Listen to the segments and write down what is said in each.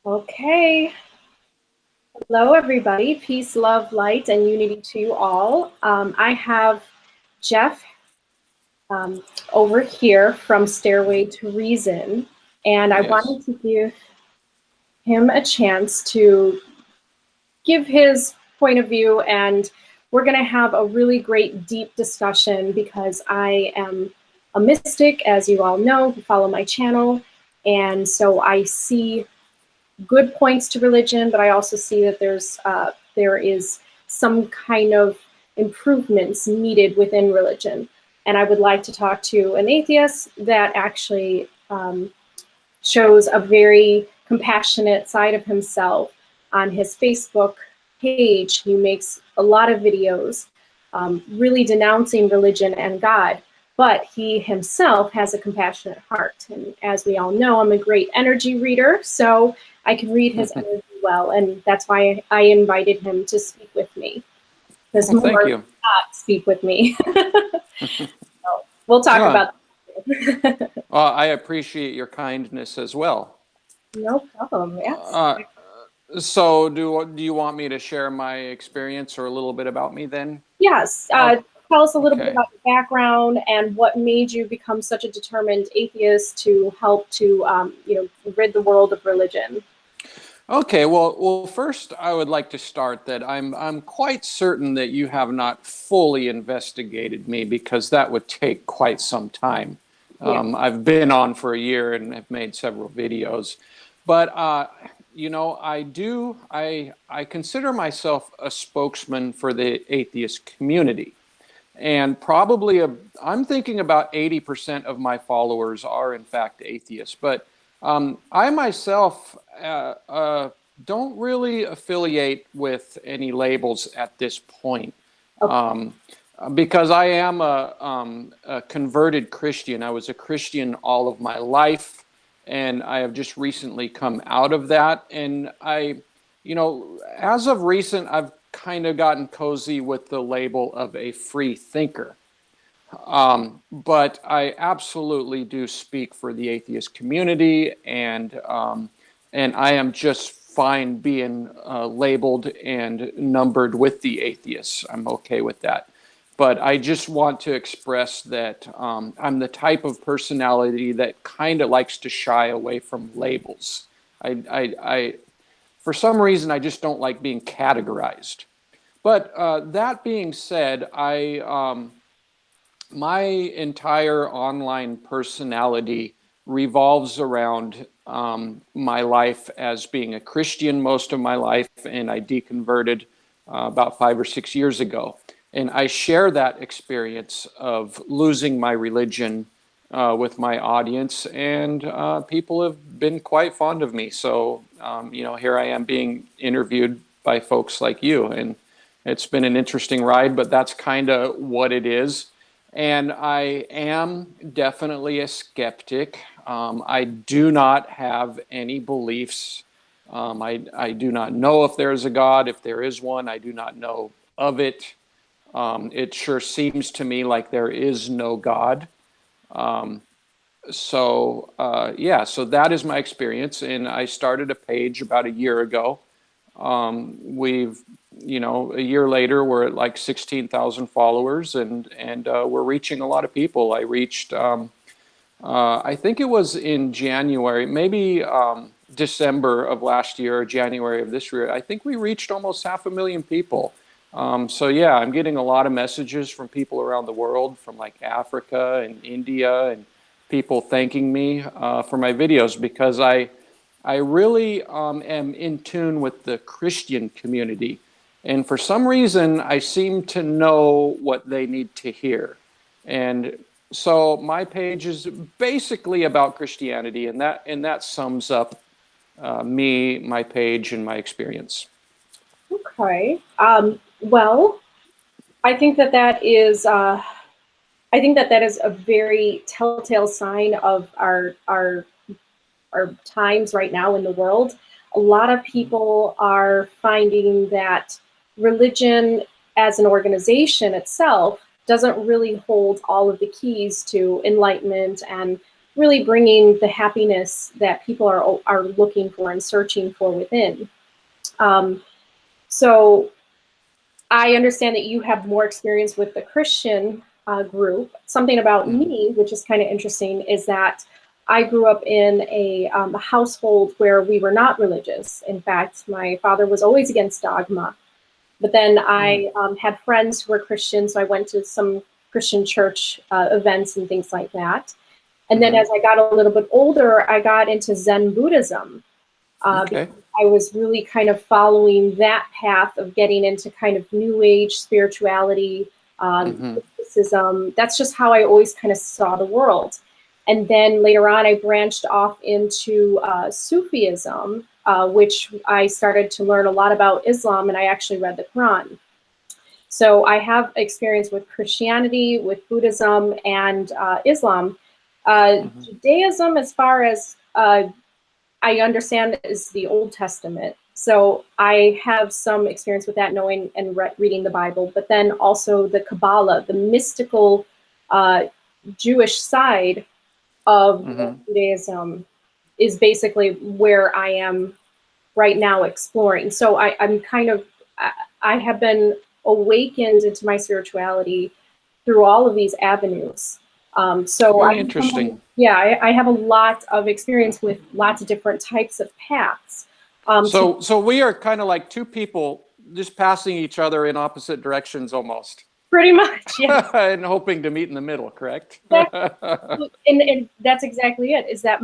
Okay. Hello, everybody. Peace, love, light, and unity to you all. I have Jeff over here from Stairway to Reason, and I wanted to give him a chance to give his point of view, and we're going to have a really great, deep discussion because I am a mystic, as you all know, who follow my channel, and so I see good points to religion, but I also see that there is some kind of improvements needed within religion. And I would like to talk to an atheist that actually shows a very compassionate side of himself on his Facebook page. He makes a lot of videos really denouncing religion and God, but he himself has a compassionate heart. And as we all know, I'm a great energy reader, so I can read his energy well, and that's why I invited him to speak with me. Well, thank you. Not speak with me. So we'll talk about that. Well, I appreciate your kindness as well. No problem, yes. So do you want me to share my experience or a little bit about me then? Yes. Tell us a little bit about your background and what made you become such a determined atheist to help to rid the world of religion. Okay, well, first I would like to start that I'm quite certain that you have not fully investigated me, because that would take quite some time. Yeah. I've been on for a year and have made several videos, but you know, I consider myself a spokesman for the atheist community, and probably I'm thinking about 80% of my followers are in fact atheists, but I myself don't really affiliate with any labels at this point. Okay. Because I am a converted Christian. I was a Christian all of my life, and I have just recently come out of that. And as of recent, I've kind of gotten cozy with the label of a free thinker. But I absolutely do speak for the atheist community, and I am just fine being labeled and numbered with the atheists. I'm okay with that. But I just want to express that I'm the type of personality that kind of likes to shy away from labels. I for some reason, I just don't like being categorized. But that being said, my entire online personality revolves around my life as being a Christian most of my life, and I deconverted about 5 or 6 years ago. And I share that experience of losing my religion with my audience, and people have been quite fond of me. So, here I am being interviewed by folks like you, and it's been an interesting ride, but that's kind of what it is. And I am definitely a skeptic. I do not have any beliefs. I do not know if there is a God. If there is one, I do not know of it. It sure seems to me like there is no God. So that is my experience. And I started a page about a year ago. A year later, we're at like 16,000 followers, and we're reaching a lot of people. I reached, I think it was in January, maybe December of last year or January of this year. I think we reached almost 500,000 people. So yeah, I'm getting a lot of messages from people around the world, from like Africa and India, and people thanking me for my videos, because I really am in tune with the Christian community. And for some reason, I seem to know what they need to hear. And so my page is basically about Christianity, and that sums up me, my page, and my experience. Okay. Well, I think that is a very telltale sign of our times right now in the world. A lot of people are finding that religion as an organization itself doesn't really hold all of the keys to enlightenment and really bringing the happiness that people are looking for and searching for within. So I understand that you have more experience with the Christian group. Something about me, which is kind of interesting, is that I grew up in a household where we were not religious. In fact, my father was always against dogma. But then I had friends who were Christian, so I went to some Christian church events and things like that. And then as I got a little bit older, I got into Zen Buddhism. Okay. Because I was really kind of following that path of getting into kind of new age spirituality, mysticism. That's just how I always kind of saw the world. And then later on, I branched off into Sufism, which I started to learn a lot about Islam, and I actually read the Quran. So I have experience with Christianity, with Buddhism, and Islam. Judaism, as far as I understand, is the Old Testament. So I have some experience with that, knowing and reading the Bible, but then also the Kabbalah, the mystical Jewish side of Judaism is basically where I am right now exploring. So I'm kind of, I have been awakened into my spirituality through all of these avenues. So Very interesting. Yeah, I have a lot of experience with lots of different types of paths. So we are kind of like two people just passing each other in opposite directions almost. Pretty much, yes. And hoping to meet in the middle, correct? And that's exactly it, is that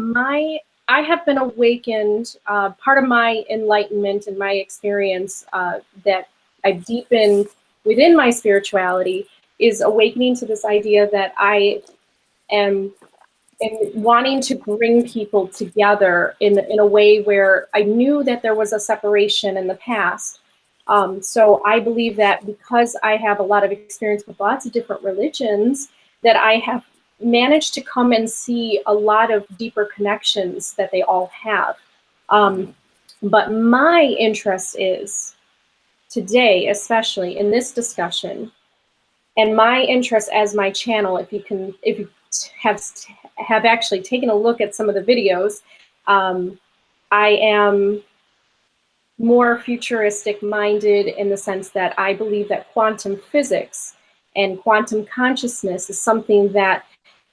I have been awakened, part of my enlightenment and my experience that I've deepened within my spirituality is awakening to this idea that I am wanting to bring people together in a way where I knew that there was a separation in the past. So I believe that because I have a lot of experience with lots of different religions, that I have managed to come and see a lot of deeper connections that they all have. But my interest is today, especially in this discussion, and my interest as my channel, if you have actually taken a look at some of the videos, I am more futuristic minded in the sense that I believe that quantum physics and quantum consciousness is something that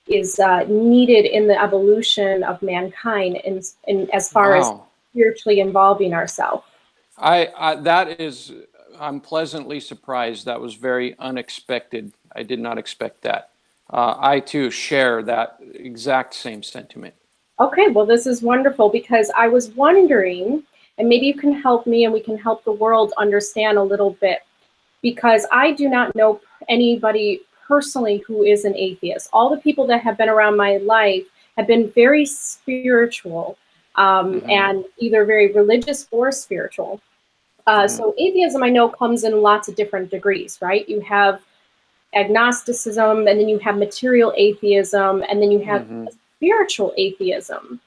is needed in the evolution of mankind in as far as spiritually involving ourselves. I'm pleasantly surprised. That was very unexpected. I did not expect that. I too share that exact same sentiment. Okay, well, this is wonderful, because I was wondering, and maybe you can help me and we can help the world understand a little bit, because I do not know anybody personally who is an atheist. All the people that have been around my life have been very spiritual, and either very religious or spiritual. So atheism, I know, comes in lots of different degrees, right? You have agnosticism, and then you have material atheism, and then you have spiritual atheism,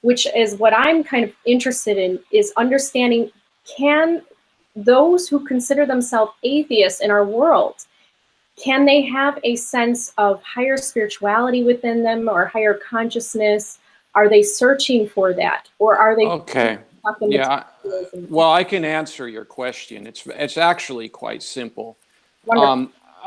which is what I'm kind of interested in, is understanding, can those who consider themselves atheists in our world, can they have a sense of higher spirituality within them or higher consciousness? Are they searching for that, or are they stuck in materialism? Well, I can answer your question. It's actually quite simple.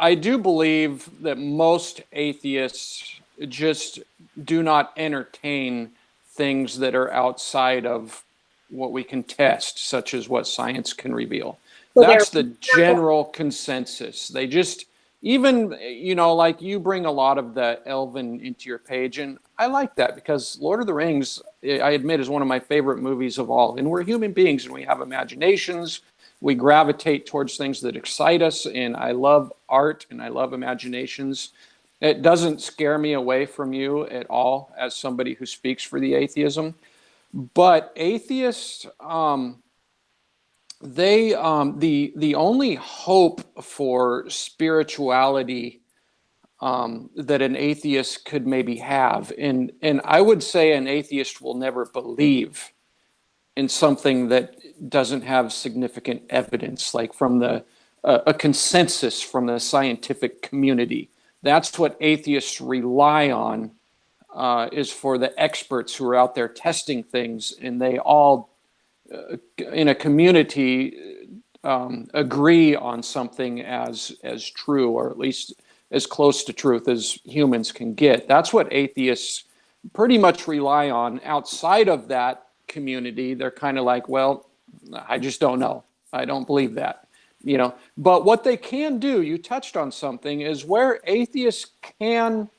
I do believe that most atheists just do not entertain things that are outside of what we can test, such as what science can reveal. So that's the general consensus. They just, even, like you bring a lot of the Elven into your page, and I like that, because Lord of the Rings, I admit, is one of my favorite movies of all. And we're human beings, and we have imaginations. We gravitate towards things that excite us, and I love art and I love imaginations. It doesn't scare me away from you at all as somebody who speaks for the atheism. But atheists, the only hope for spirituality that an atheist could maybe have, and I would say an atheist will never believe in something that doesn't have significant evidence, like from a consensus from the scientific community. That's what atheists rely on is for the experts who are out there testing things, and they all, in a community, agree on something as true, or at least as close to truth as humans can get. That's what atheists pretty much rely on. Outside of that community, they're kind of like, well, I just don't know. I don't believe that. But what they can do, you touched on something, is where atheists can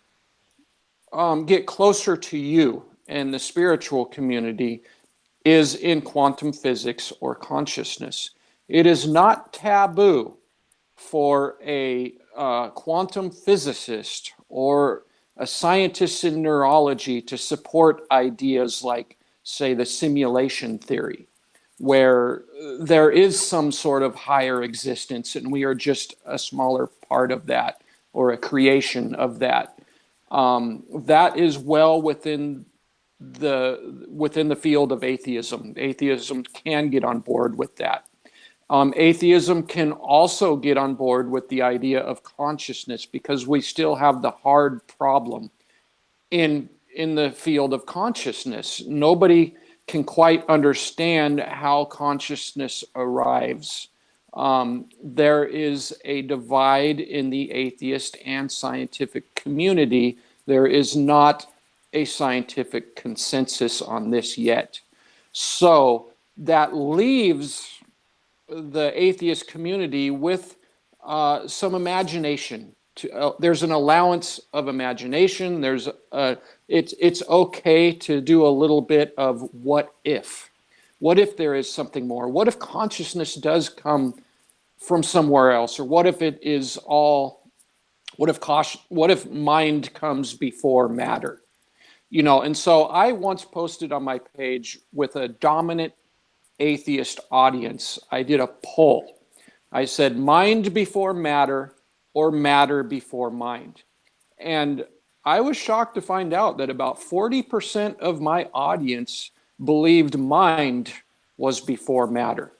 get closer to you and the spiritual community is in quantum physics or consciousness. It is not taboo for a quantum physicist or a scientist in neurology to support ideas like, say, the simulation theory, where there is some sort of higher existence and we are just a smaller part of that, or a creation of that. That is well within the field of atheism. Atheism can get on board with that. Atheism can also get on board with the idea of consciousness, because we still have the hard problem in the field of consciousness. Nobody can quite understand how consciousness arrives. There is a divide in the atheist and scientific community. There is not a scientific consensus on this yet. So that leaves the atheist community with some imagination. There's an allowance of imagination. It's okay to do a little bit of what if. What if there is something more? What if consciousness does come from somewhere else? Or what if it is all? What if mind comes before matter? And so I once posted on my page with a dominant atheist audience. I did a poll. I said, mind before matter or matter before mind. And I was shocked to find out that about 40% of my audience believed mind was before matter.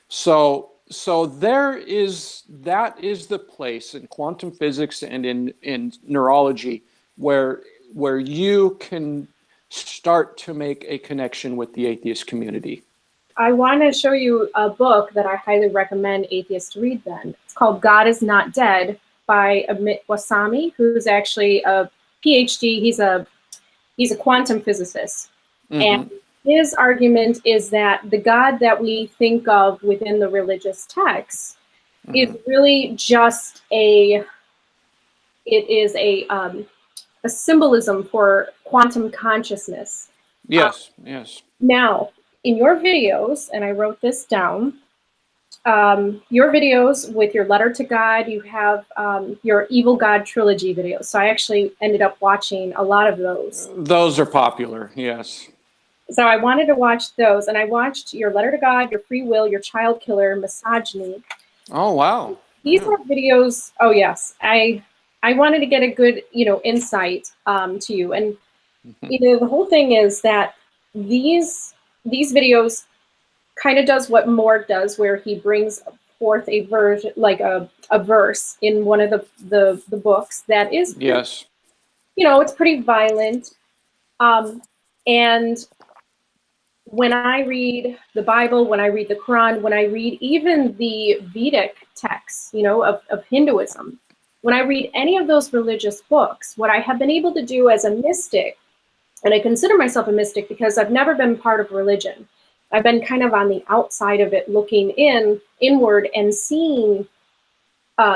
So that is the place in quantum physics and in neurology where you can start to make a connection with the atheist community. I want to show you a book that I highly recommend atheists read then. It's called God is Not Dead by Amit Wassami, who's actually a PhD. He's a quantum physicist. Mm-hmm. And his argument is that the God that we think of within the religious texts mm-hmm. is really just a symbolism for quantum consciousness. Yes, yes. Now, in your videos, and I wrote this down, your videos with your letter to God, you have your Evil God trilogy videos. So I actually ended up watching a lot of those. Those are popular, yes. So I wanted to watch those, and I watched your letter to God, your free will, your child killer, misogyny. Oh, wow. These are videos, oh yes, I wanted to get a good, insight to you. And, the whole thing is that these videos kind of does what Morgue does, where he brings forth a version, like a verse in one of the books that is, yes, it's pretty violent. And when I read the Bible, when I read the Quran, when I read even the Vedic texts, of Hinduism, when I read any of those religious books, what I have been able to do as a mystic, and I consider myself a mystic because I've never been part of religion. I've been kind of on the outside of it, looking inward and seeing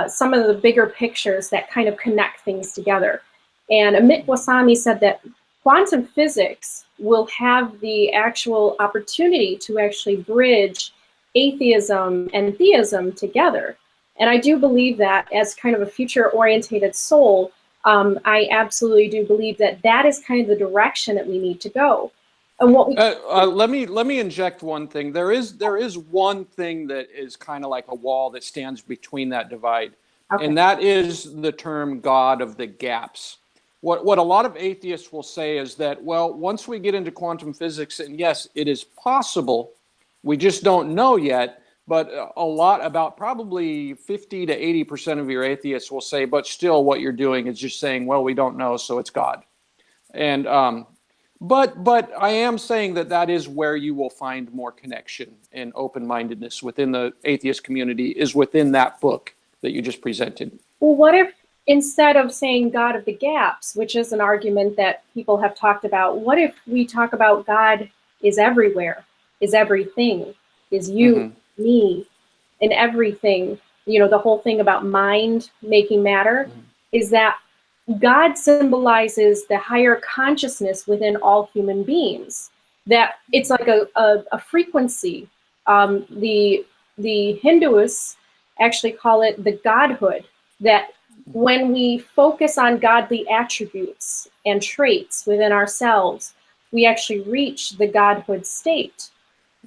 some of the bigger pictures that kind of connect things together. And Amit Wassami said that quantum physics will have the actual opportunity to actually bridge atheism and theism together. And I do believe that as kind of a future-orientated soul, I absolutely do believe that is kind of the direction that we need to go. And what we let me inject one thing. There is one thing that is kind of like a wall that stands between that divide, okay. And that is the term God of the gaps. What a lot of atheists will say is that, well, once we get into quantum physics, and yes, it is possible, we just don't know yet. But about probably 50 to 80% of your atheists will say, but still what you're doing is just saying, well, we don't know, so it's God. And but I am saying that that is where you will find more connection and open-mindedness within the atheist community, is within that book that you just presented. Well, what if instead of saying God of the gaps, which is an argument that people have talked about, what if we talk about God is everywhere, is everything, is you, me, and everything? You know, the whole thing about mind making matter is that God symbolizes the higher consciousness within all human beings. That it's like a frequency. The Hinduists actually call it the godhood. That when we focus on godly attributes and traits within ourselves, we actually reach the godhood state.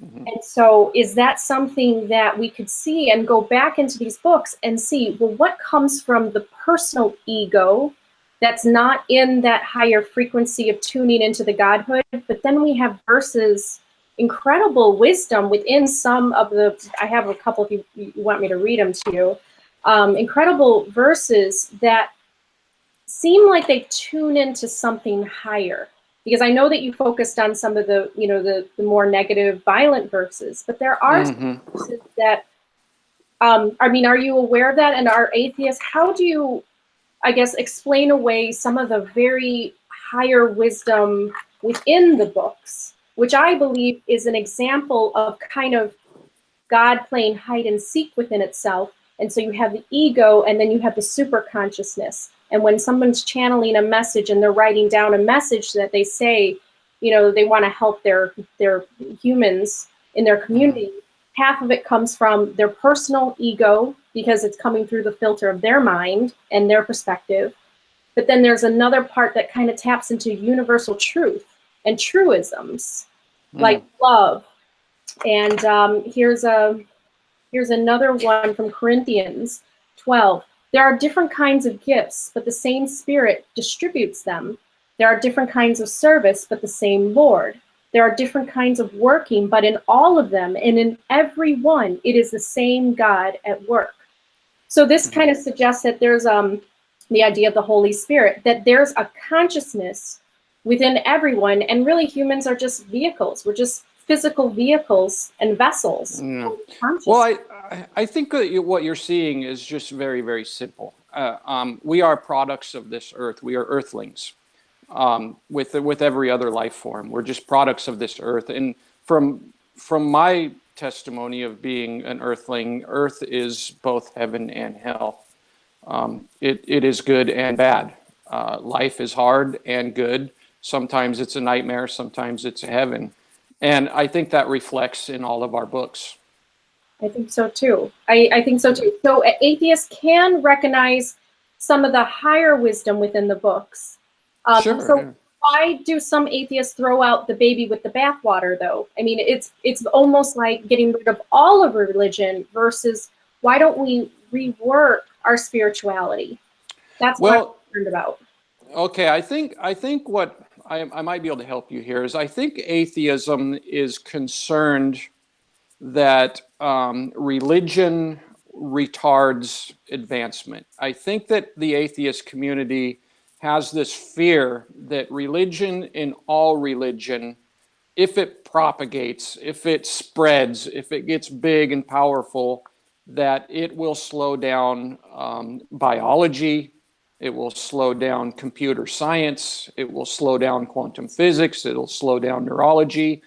And so is that something that we could see and go back into these books and see, well, what comes from the personal ego that's not in that higher frequency of tuning into the godhood? But then we have verses, incredible wisdom within some of the, I have a couple if you want me to read them to you, incredible verses that seem like they tune into something higher. Because I know that you focused on some of the, you know, the more negative, violent verses, but there are some verses that, I mean, are you aware of that? And are atheists, how do you, I guess, explain away some of the very higher wisdom within the books, which I believe is an example of kind of God playing hide and seek within itself. And so you have the ego and then you have the super consciousness. And when someone's channeling a message and they're writing down a message that they say, you know, they want to help their humans in their community, half of it comes from their personal ego because it's coming through the filter of their mind and their perspective. But then there's another part that kind of taps into universal truth and truisms like love. And here's another one from Corinthians 12. There are different kinds of gifts, but the same Spirit distributes them. There are different kinds of service, but the same Lord. There are different kinds of working, but in all of them and in every one, it is the same God at work. So this kind of suggests that there's the idea of the Holy Spirit, that there's a consciousness within everyone, and really humans are just vehicles. We're just physical vehicles and vessels. Well, I think that what you're seeing is just very, very simple. We are products of this earth. We are earthlings with every other life form. We're just products of this earth. And from my testimony of being an earthling, earth is both heaven and hell. It is good and bad. Life is hard and good. Sometimes it's a nightmare. Sometimes it's a heaven. And I think that reflects in all of our books. I think so too. I think so too. So atheists can recognize some of the higher wisdom within the books. Sure. So why do some atheists throw out the baby with the bathwater, though? I mean, it's almost like getting rid of all of religion versus why don't we rework our spirituality? That's what I'm concerned about. Okay, I think what I might be able to help you here is I think atheism is concerned that religion retards advancement. I think that the atheist community has this fear that religion, in all religion, if it propagates, if it spreads, if it gets big and powerful, that it will slow down biology, it will slow down computer science, it will slow down quantum physics, it'll slow down neurology.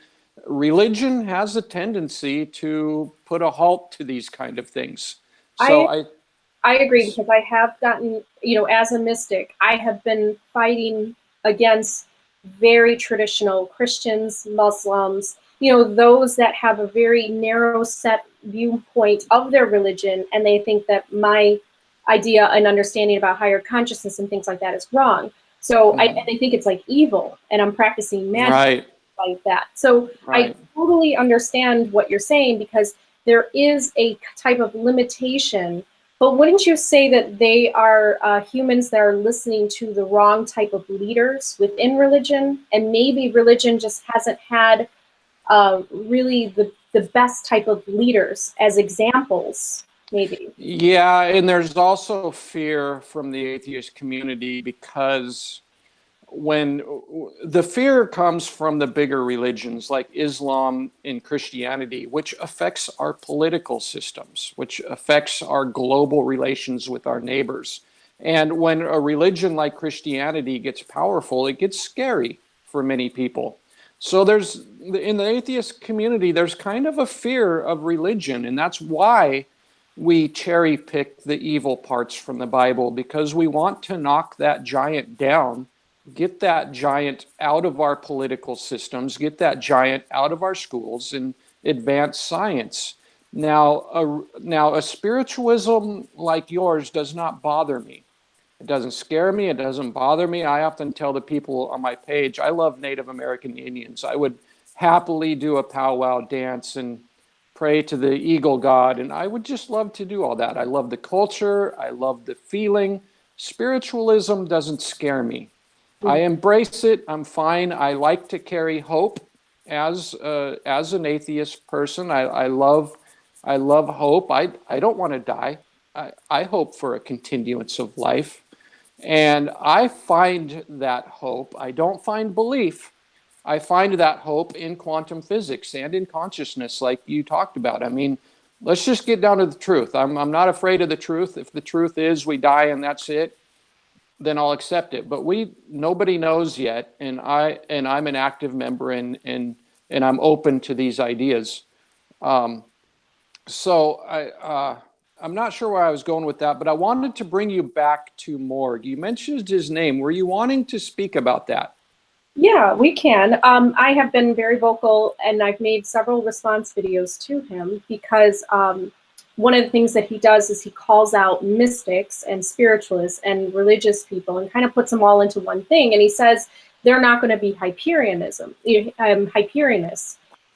Religion has a tendency to put a halt to these kind of things. So I agree, because I have gotten, you know, as a mystic, I have been fighting against very traditional Christians, Muslims, you know, those that have a very narrow set viewpoint of their religion, and they think that my idea and understanding about higher consciousness and things like that is wrong. So they think it's like evil, and I'm practicing magic like that. So I totally understand what you're saying, because there is a type of limitation. But wouldn't you say that they are humans that are listening to the wrong type of leaders within religion? And maybe religion just hasn't had really the best type of leaders as examples, maybe. Yeah, and there's also fear from the atheist community because when the fear comes from the bigger religions like Islam and Christianity, which affects our political systems, which affects our global relations with our neighbors. And when a religion like Christianity gets powerful, it gets scary for many people. So there's, in the atheist community, there's kind of a fear of religion, and that's why we cherry pick the evil parts from the Bible, because we want to knock that giant down, get that giant out of our political systems, get that giant out of our schools, and advance science. Now, a spiritualism like yours does not bother me. It doesn't scare me. It doesn't bother me. I often tell the people on my page, I love Native American Indians. I would happily do a powwow dance and pray to the eagle god, and I would just love to do all that. I love the culture. I love the feeling. Spiritualism doesn't scare me. I embrace it. I'm fine. I like to carry hope as an atheist person. I love hope. I don't want to die. I hope for a continuance of life. And I find that hope. I don't find belief. I find that hope in quantum physics and in consciousness, like you talked about. I mean, let's just get down to the truth. I'm not afraid of the truth. If the truth is we die and that's it, then I'll accept it. But nobody knows yet, and I'm an active member, and I'm open to these ideas. So I'm not sure where I was going with that, but I wanted to bring you back to Morgue. You mentioned his name. Were you wanting to speak about that? Yeah, we can. I have been very vocal, and I've made several response videos to him because one of the things that he does is he calls out mystics and spiritualists and religious people and kind of puts them all into one thing. And he says they're not going to be Hyperionists,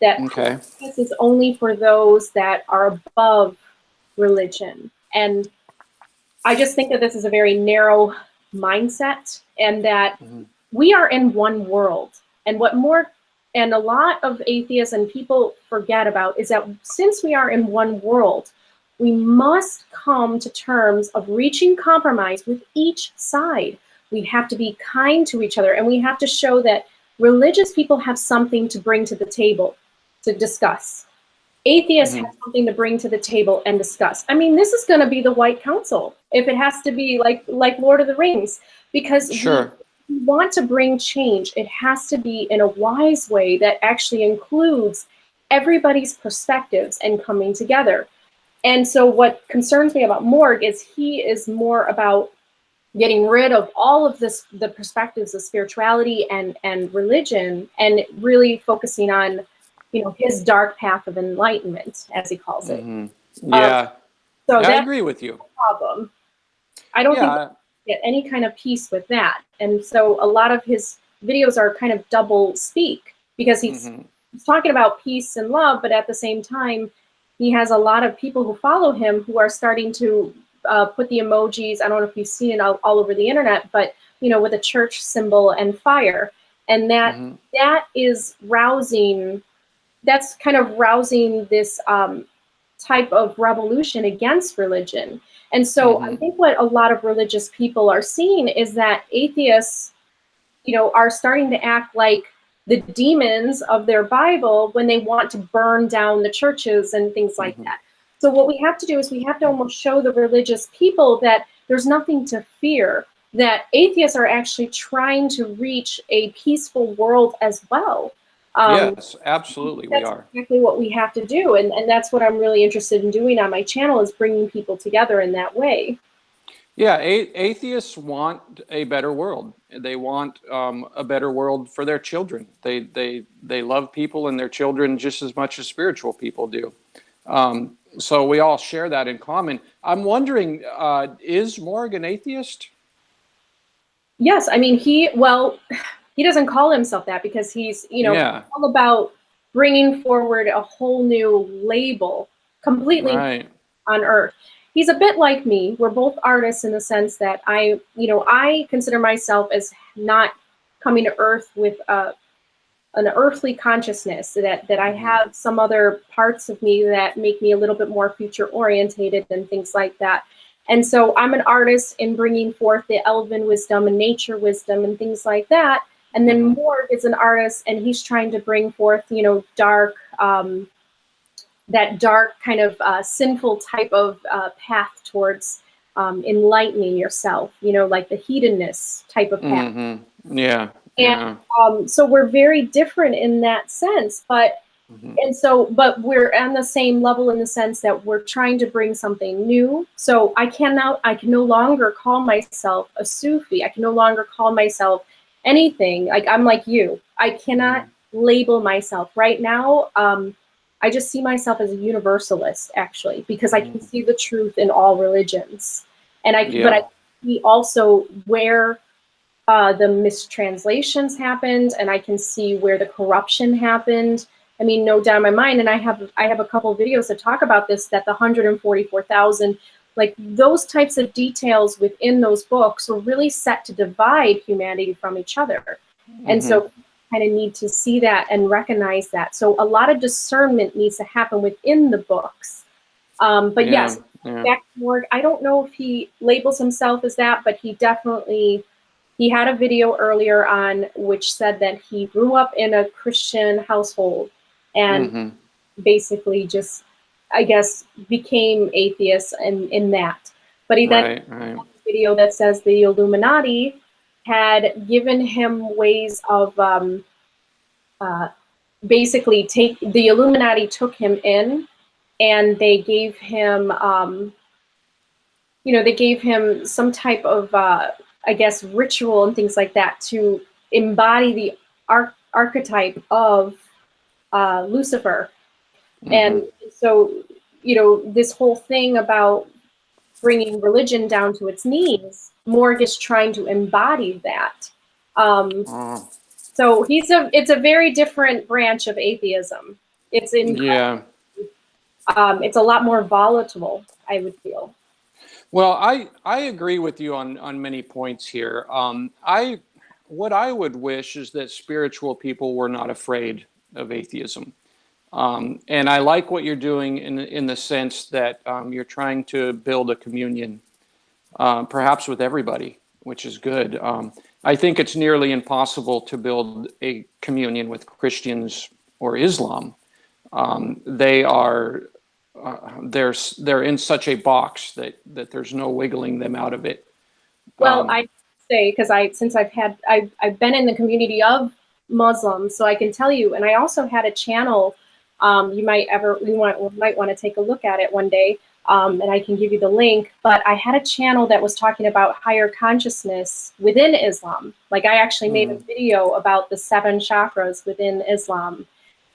that Okay. this is only for those that are above religion. And I just think that this is a very narrow mindset, and that we are in one world. And and a lot of atheists and people forget about is that since we are in one world, we must come to terms of reaching compromise with each side. We have to be kind to each other, and we have to show that religious people have something to bring to the table to discuss. Atheists have something to bring to the table and discuss. I mean, this is going to be the White Council, if it has to be like Lord of the Rings, because Sure. we want to bring change. It has to be in a wise way that actually includes everybody's perspectives and coming together. And so what concerns me about Morgue is he is more about getting rid of all of the perspectives of spirituality and religion, and really focusing on, his dark path of enlightenment, as he calls it. Yeah. So I that's agree with you. the problem. I don't think we get any kind of peace with that. And so a lot of his videos are kind of double speak, because he's talking about peace and love, but at the same time, he has a lot of people who follow him who are starting to put the emojis. I don't know if you've seen it all over the internet, but with a church symbol and fire, and that is rousing. That's kind of rousing this type of revolution against religion. And so I think what a lot of religious people are seeing is that atheists, are starting to act like the demons of their Bible when they want to burn down the churches and things like that. So what we have to do is we have to almost show the religious people that there's nothing to fear, that atheists are actually trying to reach a peaceful world as well. Yes, absolutely, we are. That's exactly what we have to do, and that's what I'm really interested in doing on my channel, is bringing people together in that way. Yeah, atheists want a better world. They want a better world for their children. They love people and their children just as much as spiritual people do. So we all share that in common. I'm wondering, is Morgue an atheist? Yes, I mean, he doesn't call himself that, because he's, all about bringing forward a whole new label completely on Earth. He's a bit like me. We're both artists in the sense that I consider myself as not coming to Earth with an earthly consciousness, that I have some other parts of me that make me a little bit more future orientated and things like that. And so I'm an artist in bringing forth the elven wisdom and nature wisdom and things like that. And then Morgue is an artist, and he's trying to bring forth, dark, that dark kind of sinful type of path towards enlightening yourself, like the hedonist type of path. Yeah. And so we're very different in that sense, but we're on the same level in the sense that we're trying to bring something new. So I can no longer call myself a Sufi. I can no longer call myself anything. Like, I'm like you. I cannot label myself right now. I just see myself as a universalist, actually, because I can see the truth in all religions, but I see also where the mistranslations happened, and I can see where the corruption happened. I mean, no doubt in my mind, and I have a couple of videos that talk about this, that the 144,000, like those types of details within those books are really set to divide humanity from each other. And so kind of need to see that and recognize that. So a lot of discernment needs to happen within the books. But yes, back to Morgue, I don't know if he labels himself as that, but he had a video earlier on which said that he grew up in a Christian household and basically just, I guess, became atheist in that. But he then had a video that says the Illuminati had given him ways of basically the Illuminati took him in, and they gave him some type of I guess ritual and things like that to embody the archetype of Lucifer. And so this whole thing about bringing religion down to its knees, Morgue is trying to embody that. So it's a very different branch of atheism. It's it's a lot more volatile, I would feel. Well, I agree with you on many points here. What I would wish is that spiritual people were not afraid of atheism. And I like what you're doing in the sense that you're trying to build a communion, perhaps with everybody, which is good. I think it's nearly impossible to build a communion with Christians or Islam. They're in such a box that there's no wiggling them out of it. Well, I say, because I've been in the community of Muslims, so I can tell you. And I also had a channel. You might want to take a look at it one day, and I can give you the link. But I had a channel that was talking about higher consciousness within Islam. Like, I actually made a video about the 7 chakras within Islam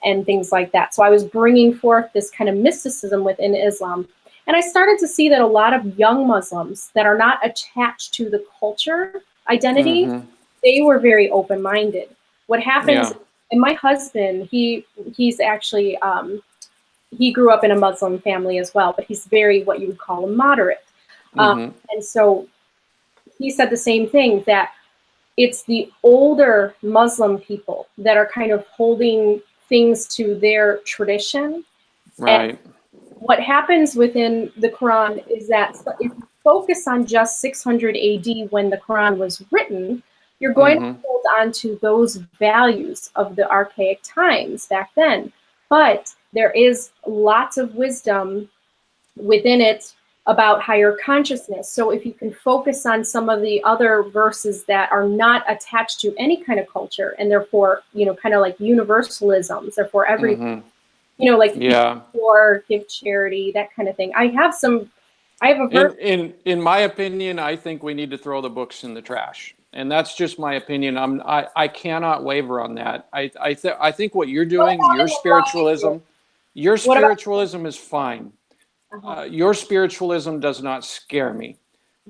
and things like that. So I was bringing forth this kind of mysticism within Islam. And I started to see that a lot of young Muslims that are not attached to the culture identity, they were very open-minded. What happens, and my husband, he's actually, he grew up in a Muslim family as well, but he's very, what you would call a moderate. And so he said the same thing, that it's the older Muslim people that are kind of holding things to their tradition. Right. And what happens within the Quran is that if you focus on just 600 AD when the Quran was written, you're going to hold on to those values of the archaic times back then. But there is lots of wisdom within it about higher consciousness. So if you can focus on some of the other verses that are not attached to any kind of culture, and therefore, kind of like universalisms, they're for everything, for give charity, that kind of thing. I have a verse. In my opinion, I think we need to throw the books in the trash. And that's just my opinion. I cannot waver on that. I think what you're doing, your spiritualism is fine. Your spiritualism does not scare me.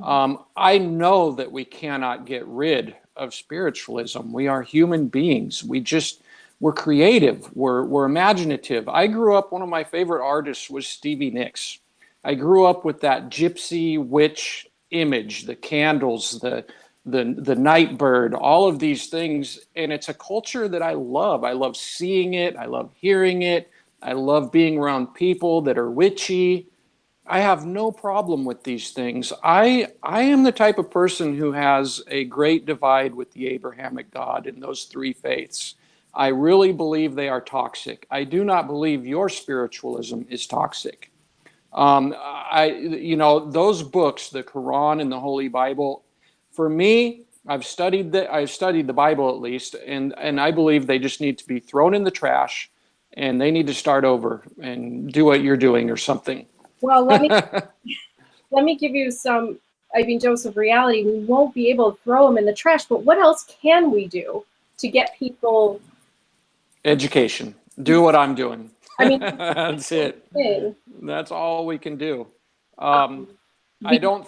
I know that we cannot get rid of spiritualism. We are human beings. We're creative. We're imaginative. I grew up, one of my favorite artists was Stevie Nicks. I grew up with that gypsy witch image, the candles, the night bird, all of these things. And it's a culture that I love. I love seeing it. I love hearing it. I love being around people that are witchy. I have no problem with these things. I am the type of person who has a great divide with the Abrahamic God in those three faiths. I really believe they are toxic. I do not believe your spiritualism is toxic. Those books, the Quran and the Holy Bible, for me, I've studied the Bible at least, and I believe they just need to be thrown in the trash, and they need to start over and do what you're doing or something. Well, let me give you some, I mean, dose of reality. We won't be able to throw them in the trash, but what else can we do to get people? Education. Do what I'm doing. I mean, That's it. thing. That's all we can do. Um, I don't,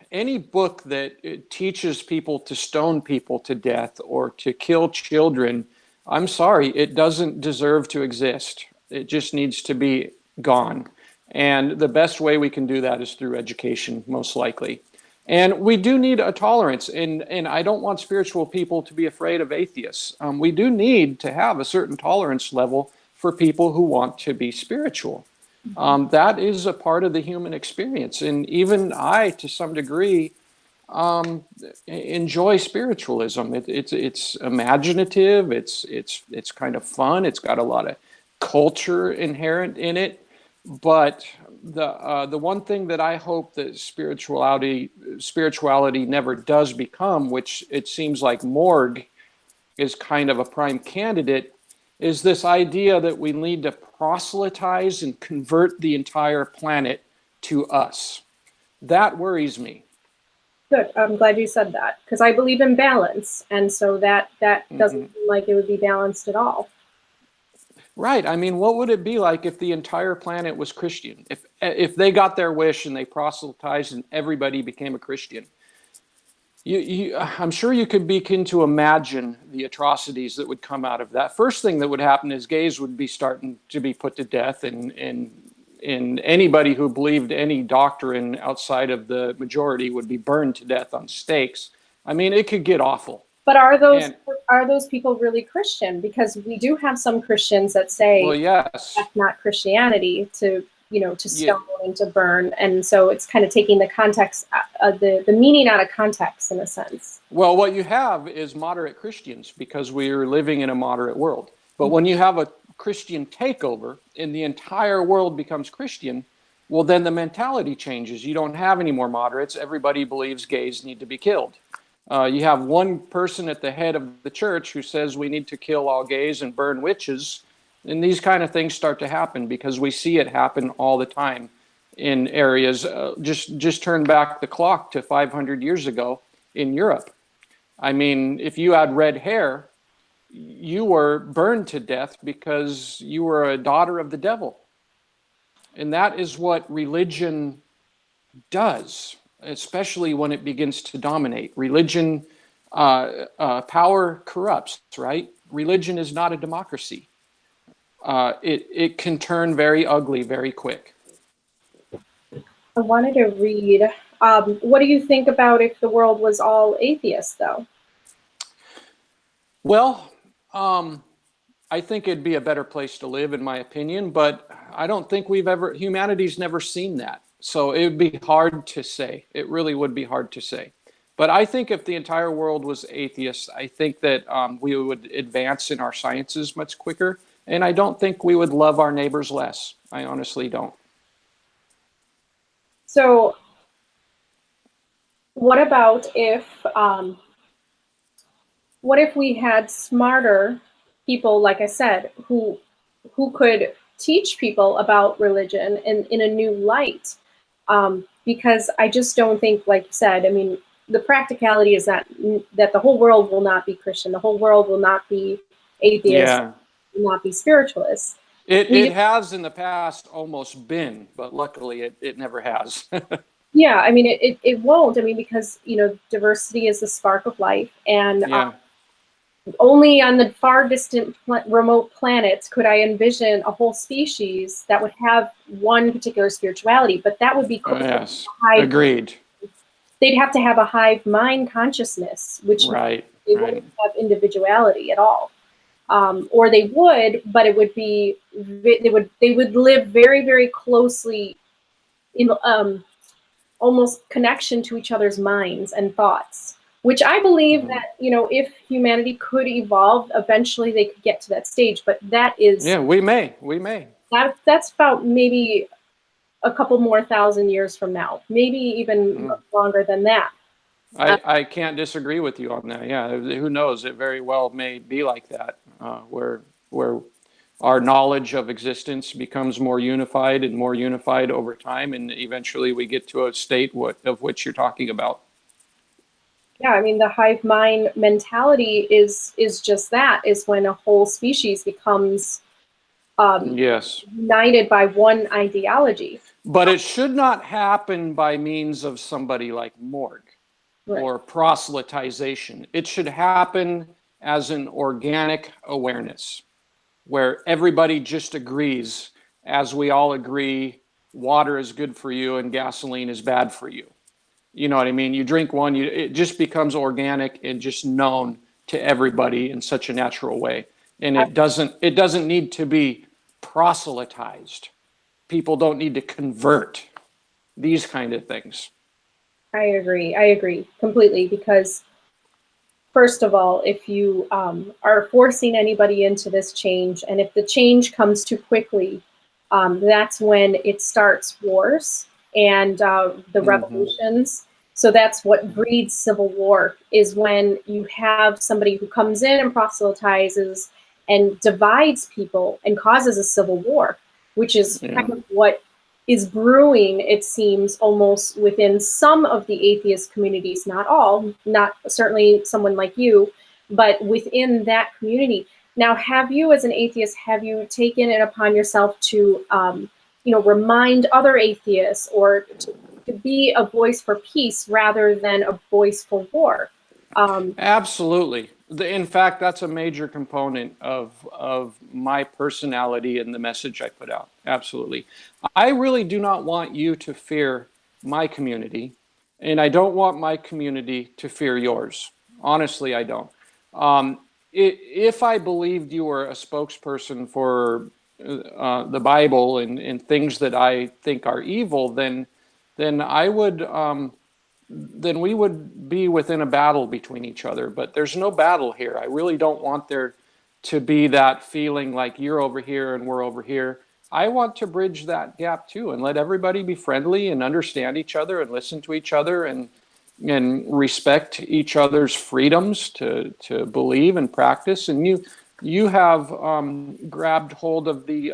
any book that teaches people to stone people to death or to kill children, I'm sorry, it doesn't deserve to exist. It just needs to be gone. And the best way we can do that is through education, most likely. And we do need a tolerance. And I don't want spiritual people to be afraid of atheists. We do need to have a certain tolerance level for people who want to be spiritual. That is a part of the human experience. And even I, to some degree, enjoy spiritualism. It's imaginative. It's kind of fun. It's got a lot of culture inherent in it. But the one thing that I hope that spirituality never does become, which it seems like Morgue is kind of a prime candidate, is this idea that we need to proselytize and convert the entire planet to us. That worries me. Good. I'm glad you said that, because I believe in balance, and so that doesn't seem like it would be balanced at all. Right. I mean, what would it be like if the entire planet was Christian? If they got their wish and they proselytized and everybody became a Christian? I'm sure you could begin to imagine the atrocities that would come out of that. First thing that would happen is gays would be starting to be put to death, and anybody who believed any doctrine outside of the majority would be burned to death on stakes. I mean, it could get awful. But are those people really Christian? Because we do have some Christians that say, well, yes, that's not Christianity to stone and to burn, and so it's kind of taking the context, the meaning out of context in a sense. Well, what you have is moderate Christians because we're living in a moderate world. But when you have a Christian takeover and the entire world becomes Christian, well, then the mentality changes. You don't have any more moderates. Everybody believes gays need to be killed. You have one person at the head of the church who says we need to kill all gays and burn witches. And these kind of things start to happen because we see it happen all the time in areas. Just turn back the clock to 500 years ago in Europe. I mean, if you had red hair, you were burned to death because you were a daughter of the devil. And that is what religion does, especially when it begins to dominate. Religion, power corrupts, right? Religion is not a democracy. It can turn very ugly very quick. I wanted to read, what do you think about if the world was all atheists, though? Well, I think it'd be a better place to live, in my opinion, but I don't think humanity's never seen that. So it would be hard to say. It really would be hard to say. But I think if the entire world was atheist, I think that we would advance in our sciences much quicker. And I don't think we would love our neighbors less. I honestly don't. So what about if we had smarter people, like I said, who could teach people about religion in a new light? Because I just don't think, like you said, I mean, the practicality is that the whole world will not be Christian. The whole world will not be atheist, will not be spiritualist. It has in the past almost been, but luckily it never has. Yeah, I mean, it won't. I mean, because, diversity is the spark of life. And only on the far distant remote planets could I envision a whole species that would have one particular spirituality, but that would be yes, agreed. They'd have to have a hive mind consciousness, which they wouldn't have individuality at all. Or they would, but it would be they would live very, very closely in almost connection to each other's minds and thoughts, which I believe that, if humanity could evolve, eventually they could get to that stage. But that is, Yeah, we may. That's about maybe a couple more thousand years from now, maybe even longer than that. I can't disagree with you on that. Yeah, who knows? It very well may be like that, where our knowledge of existence becomes more unified and more unified over time, and eventually we get to a state of which you're talking about. Yeah, I mean, the hive mind mentality is just that, is when a whole species becomes Yes. united by one ideology. But it should not happen by means of somebody like Morgue or proselytization. It should happen as an organic awareness where everybody just agrees, as we all agree, water is good for you and gasoline is bad for you. You know what I mean? You drink one, it just becomes organic and just known to everybody in such a natural way. And it doesn't need to be proselytized. People don't need to convert, these kind of things. I agree completely, because first of all, if you are forcing anybody into this change, and if the change comes too quickly, that's when it starts wars and the revolutions. So that's what breeds civil war, is when you have somebody who comes in and proselytizes and divides people and causes a civil war, which is kind of what is brewing, it seems, almost within some of the atheist communities, not all, not certainly someone like you, but within that community. Now, have you, as an atheist, have you taken it upon yourself to, remind other atheists, or to be a voice for peace rather than a voice for war? Absolutely. In fact, that's a major component of my personality and the message I put out. Absolutely. I really do not want you to fear my community, and I don't want my community to fear yours. Honestly, I don't. If I believed you were a spokesperson for the Bible and things that I think are evil, then I would then we would be within a battle between each other. But there's no battle here. I really don't want there to be that feeling like you're over here and we're over here. I want to bridge that gap too, and let everybody be friendly and understand each other and listen to each other and respect each other's freedoms to believe and practice. And you have grabbed hold of the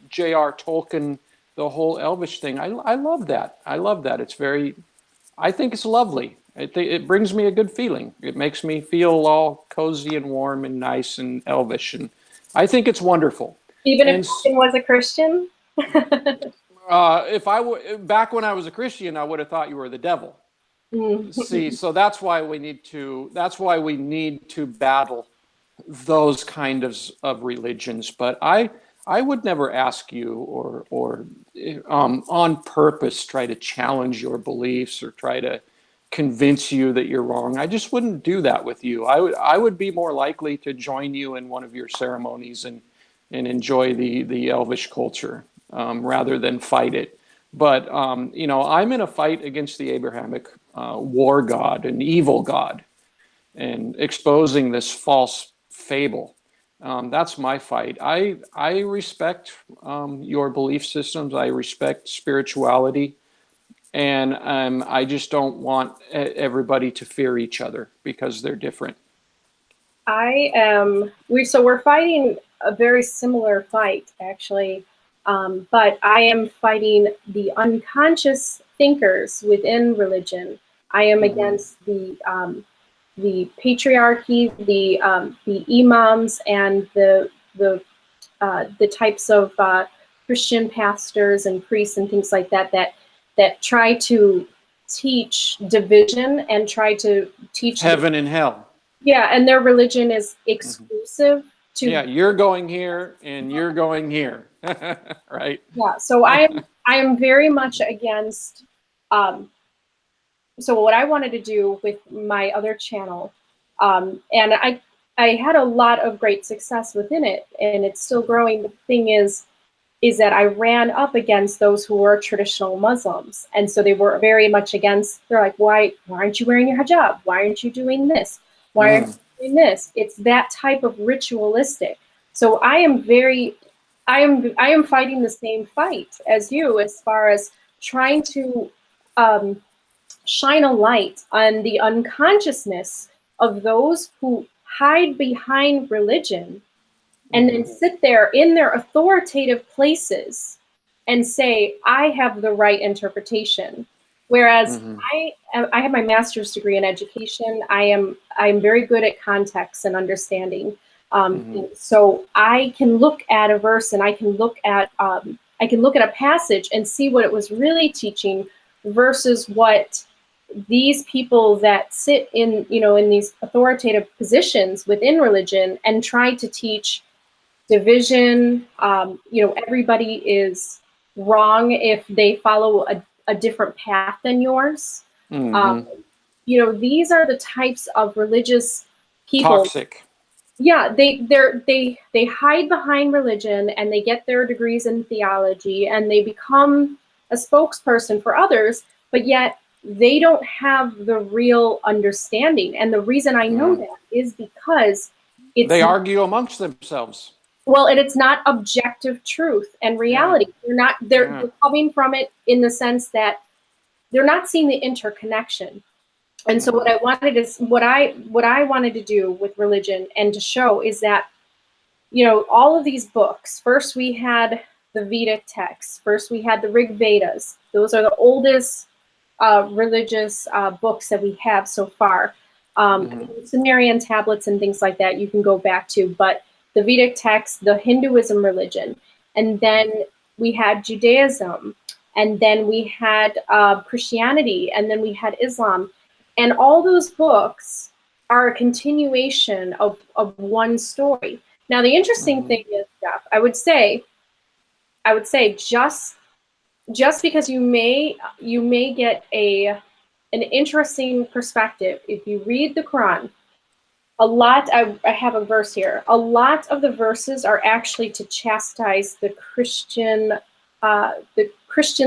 J.R. Tolkien, the whole Elvish thing. I love that. I love that. I think it's lovely. It brings me a good feeling. It makes me feel all cozy and warm and nice and elvish, and I think it's wonderful. Even if Tolkien was a Christian? If back when I was a Christian, I would have thought you were the devil. See, so that's why we need to battle those kind of religions. But I would never ask you or on purpose try to challenge your beliefs or try to convince you that you're wrong. I just wouldn't do that with you. I would be more likely to join you in one of your ceremonies and enjoy the Elvish culture rather than fight it. But I'm in a fight against the Abrahamic war god, an evil god, and exposing this false fable. That's my fight. I respect your belief systems. I respect spirituality, and I just don't want everybody to fear each other because they're different. We're fighting a very similar fight, actually, but I am fighting the unconscious thinkers within religion. I am against the patriarchy, the imams, and the types of Christian pastors and priests and things like that try to teach division and try to teach heaven and hell. Yeah, and their religion is exclusive to. Yeah, you're going here and you're going here, right? Yeah, so I am very much against. So what I wanted to do with my other channel, and I had a lot of great success within it, and it's still growing. The thing is that I ran up against those who were traditional Muslims. And so they were very much against, they're like, why aren't you wearing your hijab? Why aren't you doing this? Why aren't you doing this? It's that type of ritualistic. So I am fighting the same fight as you, as far as trying to shine a light on the unconsciousness of those who hide behind religion and then sit there in their authoritative places and say, I have the right interpretation. Whereas I have my master's degree in education. I'm very good at context and understanding. So I can look at a verse and I can look at a passage and see what it was really teaching versus what these people that sit in, in these authoritative positions within religion and try to teach division. Everybody is wrong if they follow a different path than yours. These are the types of religious people. Toxic. Yeah, they hide behind religion and they get their degrees in theology and they become a spokesperson for others, but yet they don't have the real understanding. And the reason I know that is because they argue amongst themselves. Well, and it's not objective truth and reality. They're coming from it in the sense that they're not seeing the interconnection. And so what I wanted to do with religion and to show is that, all of these books, first we had the Vedic texts, first we had the Rig Vedas. Those are the oldest religious books that we have so far. Sumerian tablets and things like that you can go back to, but the Vedic text, the Hinduism religion, and then we had Judaism, and then we had Christianity, and then we had Islam. And all those books are a continuation of one story. Now, the interesting thing is, Jeff, I would say just because you may get an interesting perspective if you read the Quran. I have a verse here. A lot of the verses are actually to chastise the Christian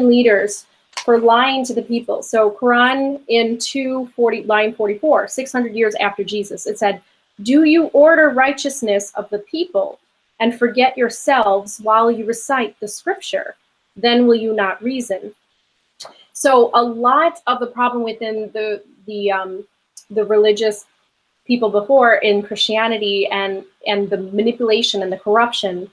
leaders for lying to the people. So Quran in 240, line 44, 600 years after Jesus, it said, "Do you order righteousness of the people and forget yourselves while you recite the scripture? Then will you not reason?" So a lot of the problem within the religious people before in Christianity and the manipulation and the corruption.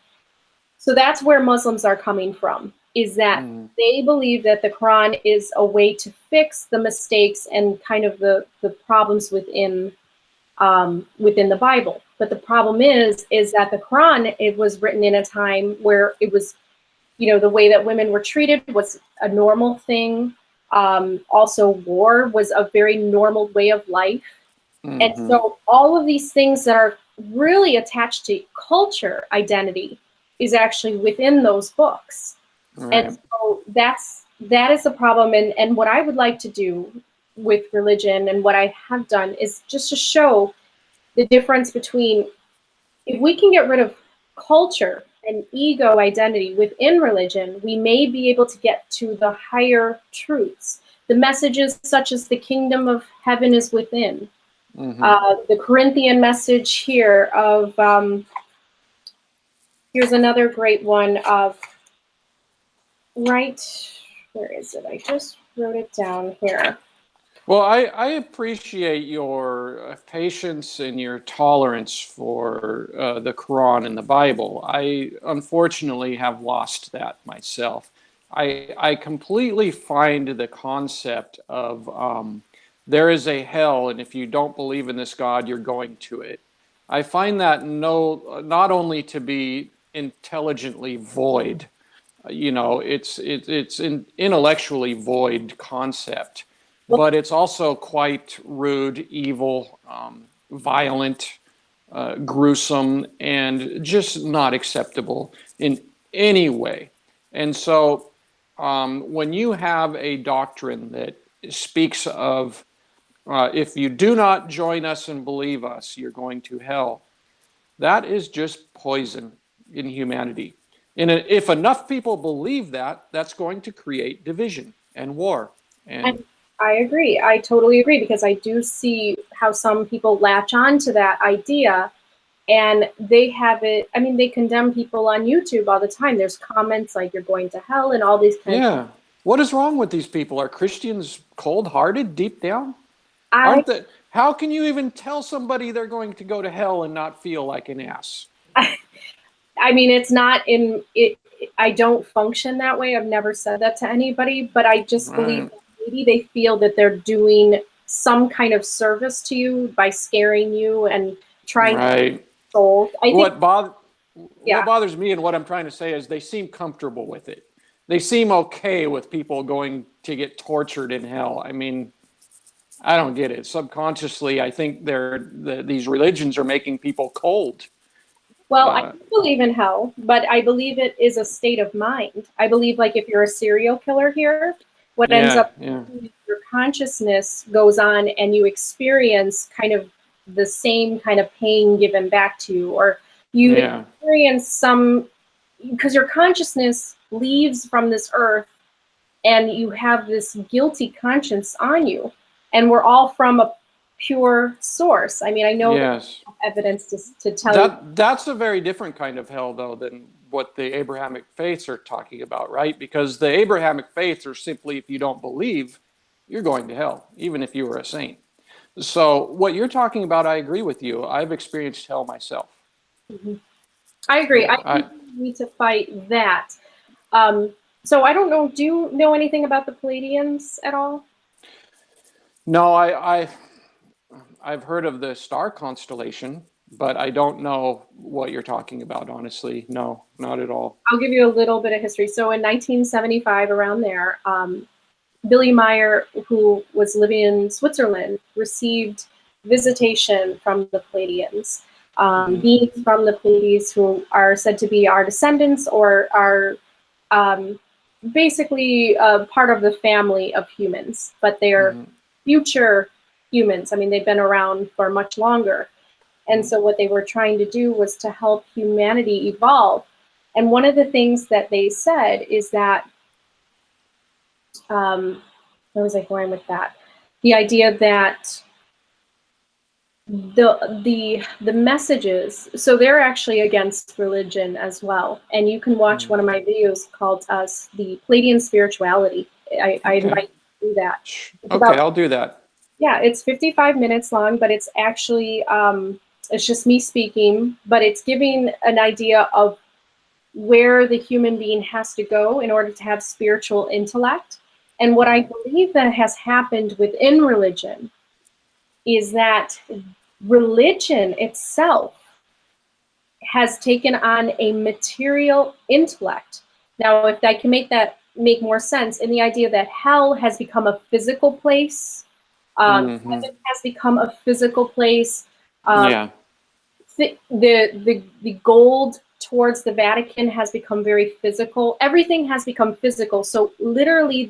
So that's where Muslims are coming from, is that they believe that the Quran is a way to fix the mistakes and kind of the problems within the Bible. But the problem is that the Quran, it was written in a time where it was, the way that women were treated was a normal thing. Also, war was a very normal way of life. And so all of these things that are really attached to culture identity is actually within those books. Right. And so that is the problem. And what I would like to do with religion and what I have done is just to show the difference between, if we can get rid of culture and ego identity within religion, we may be able to get to the higher truths. The messages such as the kingdom of heaven is within. The Corinthian message here of, here's another great one of, where is it? I just wrote it down here. Well, I appreciate your patience and your tolerance for the Quran and the Bible. I unfortunately have lost that myself. I completely find the concept of there is a hell, and if you don't believe in this God, you're going to it. I find that not only to be intelligently void, it's an intellectually void concept, but it's also quite rude, evil, violent, gruesome, and just not acceptable in any way. And so when you have a doctrine that speaks of If you do not join us and believe us, you're going to hell. That is just poison in humanity. And if enough people believe that, that's going to create division and war. And I agree. I totally agree, because I do see how some people latch on to that idea, and they have it. I mean, they condemn people on YouTube all the time. There's comments like "you're going to hell" and all these kinds of. yeah, what is wrong with these people? Are Christians cold-hearted deep down? I, Aren't they? How can you even tell somebody they're going to go to hell and not feel like an ass? I mean, it's not in it. I don't function that way. I've never said that to anybody, but I just believe Right. that maybe they feel that they're doing some kind of service to you by scaring you and trying to Right. soul. I think, What bothers yeah. what bothers me and what I'm trying to say is they seem comfortable with it. They seem okay with people going to get tortured in hell. I mean, I don't get it. Subconsciously, I think these religions are making people cold. Well, I Uh, do believe in hell, but I believe it is a state of mind. I believe, like, if you're a serial killer here, what ends yeah, up yeah, happening is your consciousness goes on and you experience kind of the same kind of pain given back to you, or you yeah, experience some, because your consciousness leaves from this earth and you have this guilty conscience on you. And we're all from a pure source. I mean, I know there's yes. evidence to tell you. That's a very different kind of hell, though, than what the Abrahamic faiths are talking about, right? Because the Abrahamic faiths are simply if you don't believe, you're going to hell, even if you were a saint. So what you're talking about, I agree with you. I've experienced hell myself. Mhm. I agree. Yeah, I think we need to fight that. So I don't know. Do you know anything about the Palladians at all? no, I've heard of the star constellation, but I don't know what you're talking about, honestly. No, not at all. I'll give you a little bit of history. So in 1975, around there, Billy Meyer, who was living in Switzerland, received visitation from the Palladians, Mhm. beings from the Pleiades who are said to be our descendants, or are um, basically part of the family of humans, but they're Mhm. future humans. I mean, they've been around for much longer. And Mhm. so what they were trying to do was to help humanity evolve. And one of the things that they said is that, where was I going with that? The idea that the messages, so they're actually against religion as well. And you can watch Mhm. one of my videos called the Palladian Spirituality. I Okay. invite you to do that. It's Okay, about, I'll do that. yeah, it's 55 minutes long, but it's actually it's just me speaking, but it's giving an idea of where the human being has to go in order to have spiritual intellect. And what I Mhm. believe that has happened within religion is that religion itself has taken on a material intellect. Now, if I can make more sense, in the idea that hell has become a physical place, Mhm. heaven has become a physical place. Um, Yeah. the gold towards the Vatican has become very physical. Everything has become physical. So literally,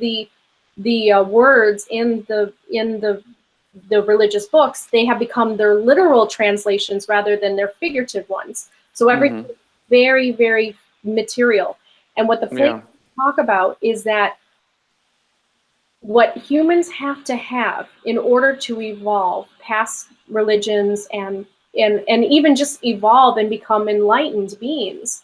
the words in the religious books, they have become their literal translations rather than their figurative ones. So everything Mhm. is very, very material. And what the Platonists Yeah. talk about is that what humans have to have in order to evolve past religions and even just evolve and become enlightened beings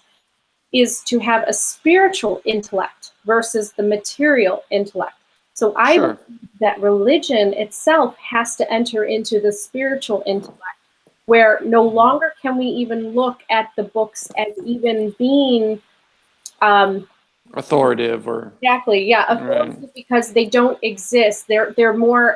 is to have a spiritual intellect versus the material intellect. So I believe Sure. that religion itself has to enter into the spiritual intellect, where no Mhm. longer can we even look at the books as even being um, Authoritative or exactly, yeah, right. authoritative, because they don't exist. They're more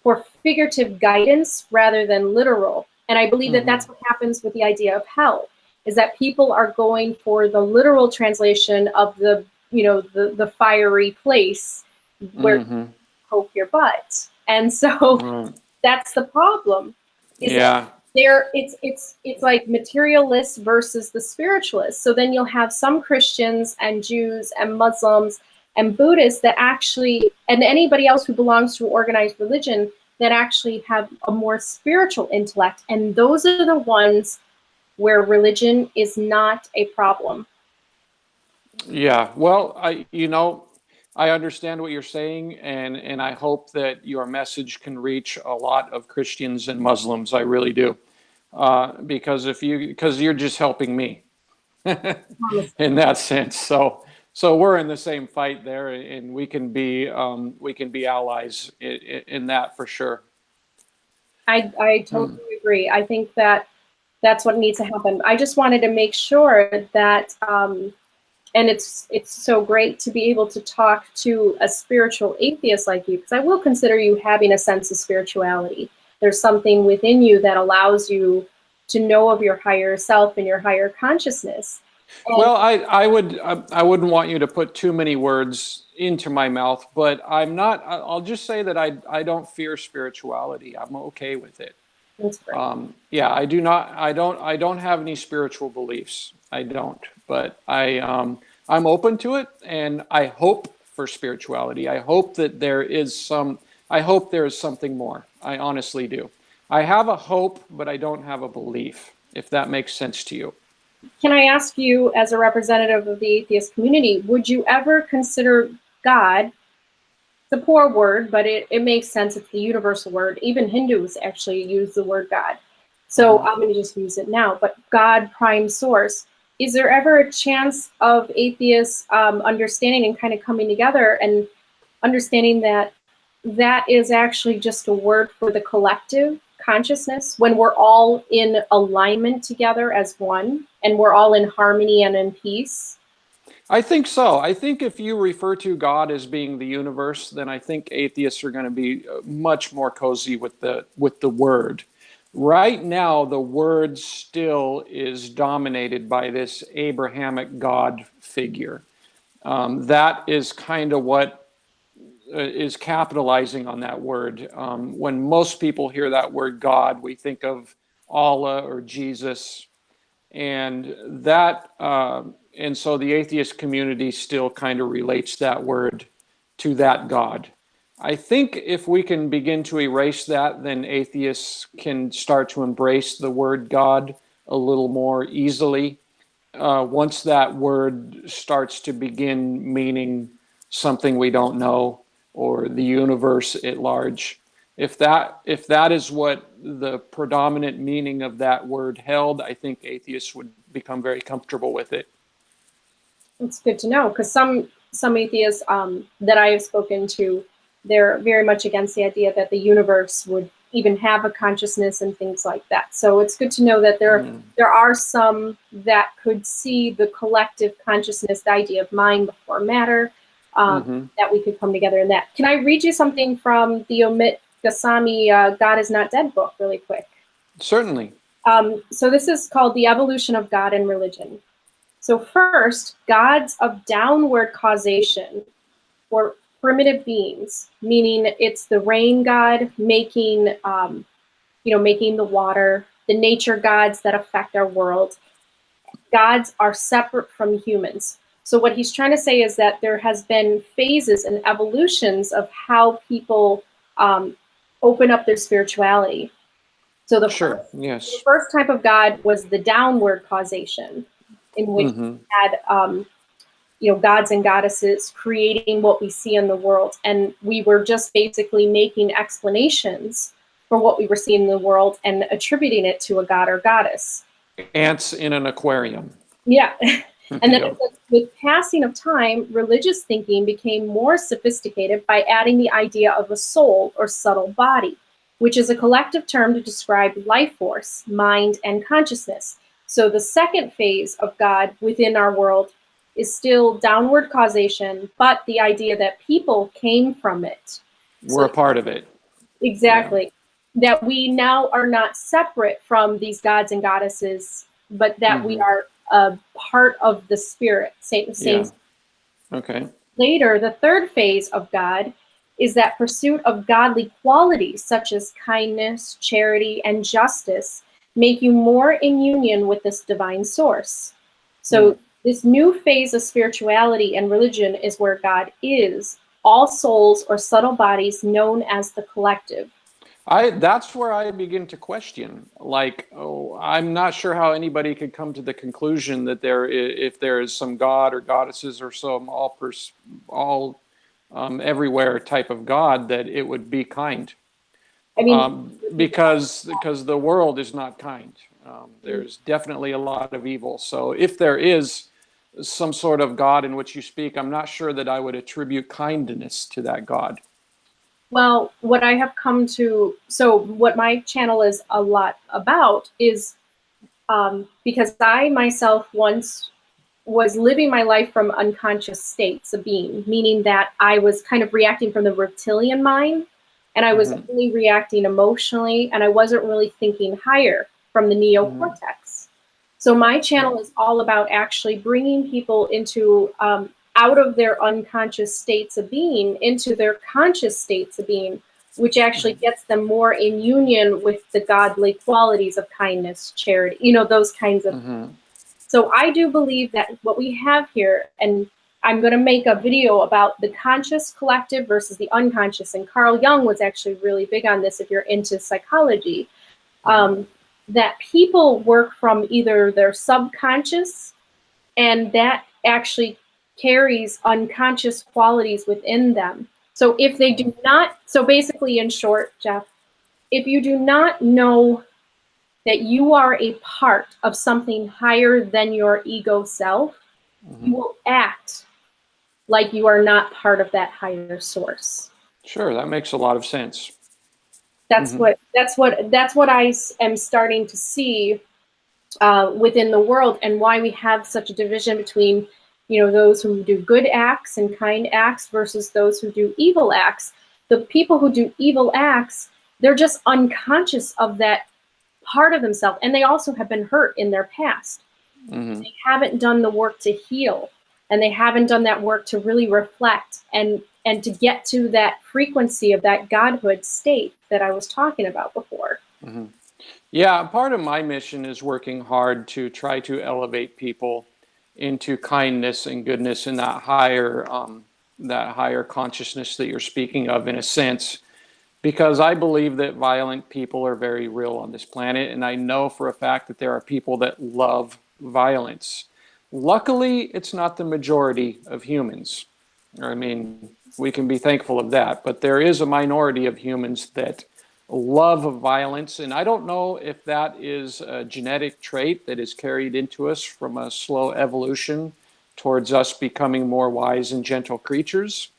for figurative guidance rather than literal. And I believe that Mhm. that's what happens with the idea of hell, is that people are going for the literal translation of the fiery place where you Mhm. poke your butt. And so Right. that's the problem, is that Yeah. it's like materialists versus the spiritualists. So then you'll have some Christians and Jews and Muslims and Buddhists that actually, and anybody else who belongs to organized religion, that actually have a more spiritual intellect, and those are the ones where religion is not a problem. Yeah, well, I understand what you're saying, and I hope that your message can reach a lot of Christians and Muslims. I really do, because you're just helping me in that sense. So we're in the same fight there, and we can be allies in that for sure. I totally agree. I think that that's what needs to happen. I just wanted to make sure that, and it's so great to be able to talk to a spiritual atheist like you, because I will consider you having a sense of spirituality. There's something within you that allows you to know of your higher self and your higher consciousness. And Well, I wouldn't want you to put too many words into my mouth, but I'll just say that I don't fear spirituality. I'm okay with it. that's great. Yeah, I don't have any spiritual beliefs. I don't, but I'm open to it, and I hope for spirituality. I hope there is something more. I honestly do. I have a hope, but I don't have a belief, if that makes sense to you. Can I ask you, as a representative of the atheist community, would you ever consider God? It's a poor word, but it makes sense. It's the universal word. Even Hindus actually use the word God. So I'm going to just use it now. But God, prime source. Is there ever a chance of atheists understanding and kind of coming together and understanding that that is actually just a word for the collective consciousness when we're all in alignment together as one and we're all in harmony and in peace? I think so. I think if you refer to God as being the universe, then I think atheists are going to be much more cozy with the word. Right now, the word still is dominated by this Abrahamic God figure. That is kind of what is capitalizing on that word. When most people hear that word God, we think of Allah or Jesus, and and so the atheist community still kind of relates that word to that God. I think if we can begin to erase that, then atheists can start to embrace the word God a little more easily. Once that word starts to begin meaning something we don't know, or the universe at large, if that is what the predominant meaning of that word held, I think atheists would become very comfortable with it. It's good to know, because some atheists that I have spoken to, they're very much against the idea that the universe would even have a consciousness and things like that. So it's good to know that there are some that could see the collective consciousness, the idea of mind before matter, that we could come together in that. Can I read you something from the Omid Goswami God is Not Dead book really quick? Certainly. So this is called The Evolution of God and Religion. So first, gods of downward causation were primitive beings, meaning it's the rain god making, making the water, the nature gods that affect our world. Gods are separate from humans. So what he's trying to say is that there has been phases and evolutions of how people open up their spirituality. So the first type of God was the downward causation, in which we had gods and goddesses creating what we see in the world, and we were just basically making explanations for what we were seeing in the world and attributing it to a god or goddess. Ants in an aquarium. Yeah. And then with passing of time, religious thinking became more sophisticated by adding the idea of a soul or subtle body, which is a collective term to describe life force, mind, and consciousness. So the second phase of God within our world is still downward causation, but the idea that people came from it. We're a part of it. Exactly. Yeah. That we now are not separate from these gods and goddesses, but that we are a part of the spirit. Same. Okay. Later, the third phase of God is that pursuit of godly qualities such as kindness, charity, and justice make you more in union with this divine source. So this new phase of spirituality and religion is where God is, all souls or subtle bodies known as the collective. That's where I begin to question. Like, oh, I'm not sure how anybody could come to the conclusion that if there is some god or goddesses or some all everywhere type of God, that it would be kind. I mean, Because the world is not kind. There's definitely a lot of evil. So if there is some sort of God in which you speak, I'm not sure that I would attribute kindness to that God. well, what I have come to, so what my channel is a lot about is because I myself once was living my life from unconscious states of being, meaning that I was kind of reacting from the reptilian mind, and I was only reacting emotionally, and I wasn't really thinking higher from the neocortex. So my channel is all about actually bringing people into out of their unconscious states of being into their conscious states of being, which actually gets them more in union with the godly qualities of kindness, charity, you know, those kinds of. So I do believe that what we have here, and I'm going to make a video about the conscious collective versus the unconscious, and Carl Jung was actually really big on this if you're into psychology, that people work from either their subconscious, and that actually carries unconscious qualities within them. So if they do not, so basically in short, Jeff, if you do not know that you are a part of something higher than your ego self, you will act like you are not part of that higher source. Sure, that makes a lot of sense. That's what I am starting to see within the world, and why we have such a division between, you know, those who do good acts and kind acts versus those who do evil acts. The people who do evil acts, they're just unconscious of that part of themselves, and they also have been hurt in their past. They haven't done the work to heal, and they haven't done that work to really reflect and to get to that frequency of that godhood state that I was talking about before. Yeah, part of my mission is working hard to try to elevate people into kindness and goodness in that higher consciousness that you're speaking of, in a sense, because I believe that violent people are very real on this planet, and I know for a fact that there are people that love violence. Luckily, it's not the majority of humans. I mean, we can be thankful of that, but there is a minority of humans that love violence, and I don't know if that is a genetic trait that is carried into us from a slow evolution towards us becoming more wise and gentle creatures.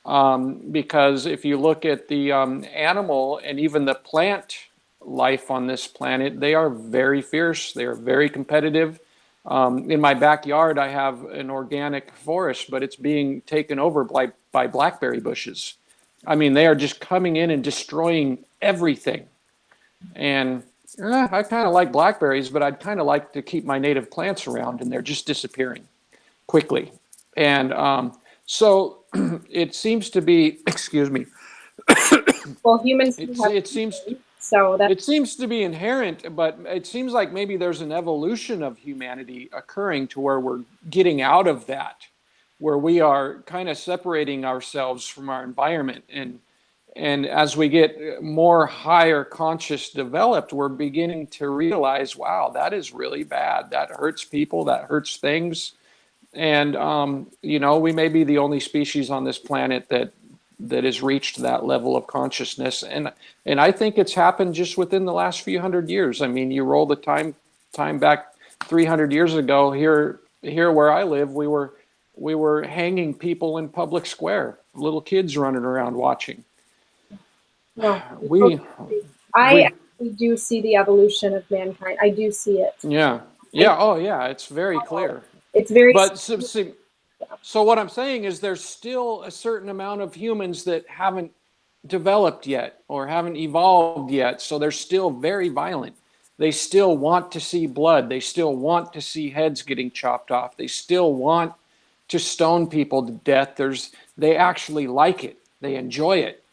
Because if you look at the animal and even the plant life on this planet, they are very fierce. They are very competitive. In my backyard, I have an organic forest, but it's being taken over by blackberry bushes. I mean, they are just coming in and destroying everything. And I kind of like blackberries, but I'd kind of like to keep my native plants around, and they're just disappearing quickly. And so it seems to be, excuse me. Well, humans it seems to be inherent, but it seems like maybe there's an evolution of humanity occurring to where we're getting out of that, where we are kind of separating ourselves from our environment. And as we get more higher conscious developed, we're beginning to realize, wow, that is really bad. That hurts people, that hurts things. And, you know, we may be the only species on this planet that has reached that level of consciousness. And I think it's happened just within the last few hundred years. I mean, you roll the time back 300 years ago, here where I live, we were hanging people in public square, little kids running around watching. No, I actually do see the evolution of mankind. I do see it. Yeah. Yeah. Oh, yeah. It's very clear. It's very. But so what I'm saying is there's still a certain amount of humans that haven't developed yet or haven't evolved yet. So they're still very violent. They still want to see blood. They still want to see heads getting chopped off. They still want to stone people to death. They actually like it. They enjoy it.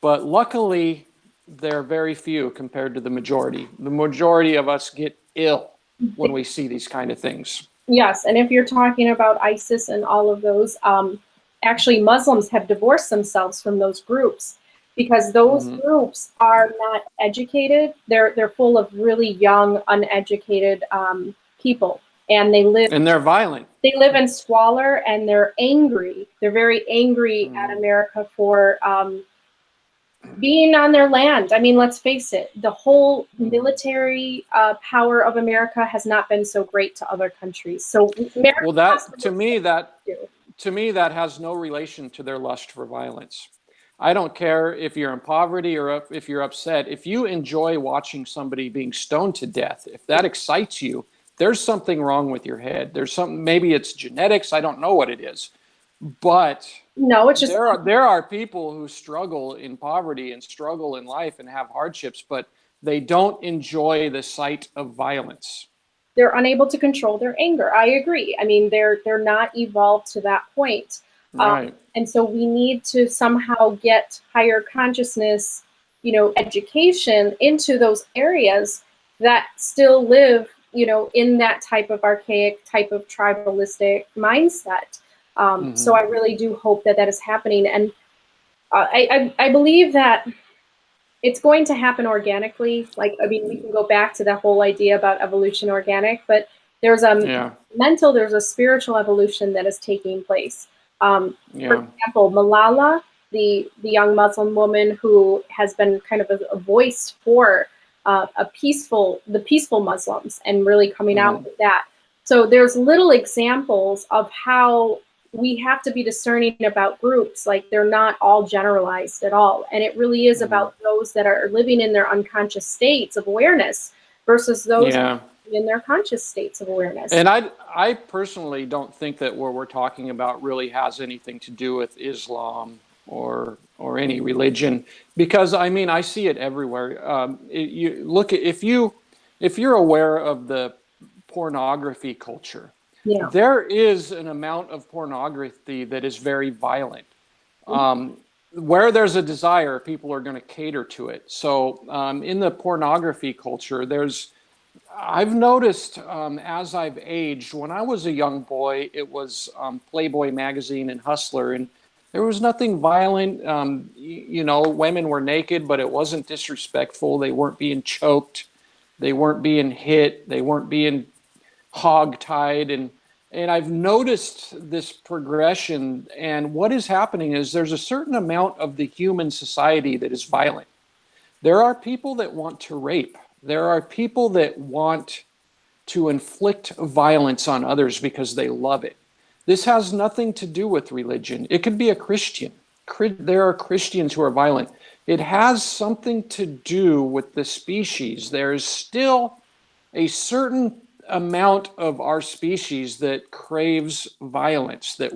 But luckily, they're very few compared to the majority. The majority of us get ill when we see these kind of things. Yes, and if you're talking about ISIS and all of those, actually Muslims have divorced themselves from those groups. because those groups are not educated. They're full of really young, uneducated people, and And they're violent. They live in squalor, and they're angry. They're very angry at America for being on their land. I mean, let's face it, the whole military power of America has not been so great to other countries. So America, well, that to me that has no relation to their lust for violence. I don't care if you're in poverty or if you're upset. If you enjoy watching somebody being stoned to death, if that excites you, there's something wrong with your head. There's something, maybe it's genetics. I don't know what it is, but no, it's just there are people who struggle in poverty and struggle in life and have hardships, but they don't enjoy the sight of violence. they're unable to control their anger. I agree. I mean, they're not evolved to that point. Right. And so we need to somehow get higher consciousness, education into those areas that still live, in that type of archaic, type of tribalistic mindset. So I really do hope that is happening. And I believe that it's going to happen organically. Like, I mean, we can go back to that whole idea about evolution organic, but there's a mental, there's a spiritual evolution that is taking place. For example, Malala, the young Muslim woman who has been kind of a voice for the peaceful Muslims and really coming out with that. So there's little examples of how we have to be discerning about groups. Like, they're not all generalized at all. And it really is about those that are living in their unconscious states of awareness versus those in their conscious states of awareness. And I personally don't think that what we're talking about really has anything to do with Islam or any religion, because I mean, I see it everywhere. You look at, if you're aware of the pornography culture, there is an amount of pornography that is very violent. Where there's a desire, people are going to cater to it. So in the pornography culture, I've noticed as I've aged, when I was a young boy, it was Playboy magazine and Hustler, and there was nothing violent. Women were naked, but it wasn't disrespectful. They weren't being choked. They weren't being hit. They weren't being hog-tied. And I've noticed this progression. And what is happening is there's a certain amount of the human society that is violent. There are people that want to rape. There are people that want to inflict violence on others because they love it. This has nothing to do with religion. It could be a Christian. There are Christians who are violent. It has something to do with the species. There's still a certain amount of our species that craves violence, that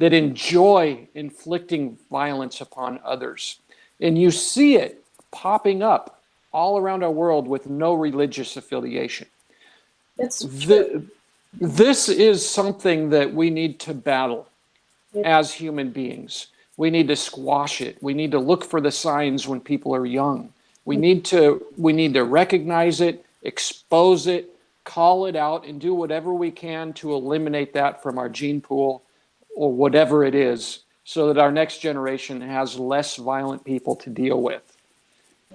enjoy inflicting violence upon others. And you see it popping up all around our world with no religious affiliation. That's true. This is something that we need to battle as human beings. We need to squash it. We need to look for the signs when people are young. We need to recognize it, expose it, call it out, and do whatever we can to eliminate that from our gene pool or whatever it is, so that our next generation has less violent people to deal with.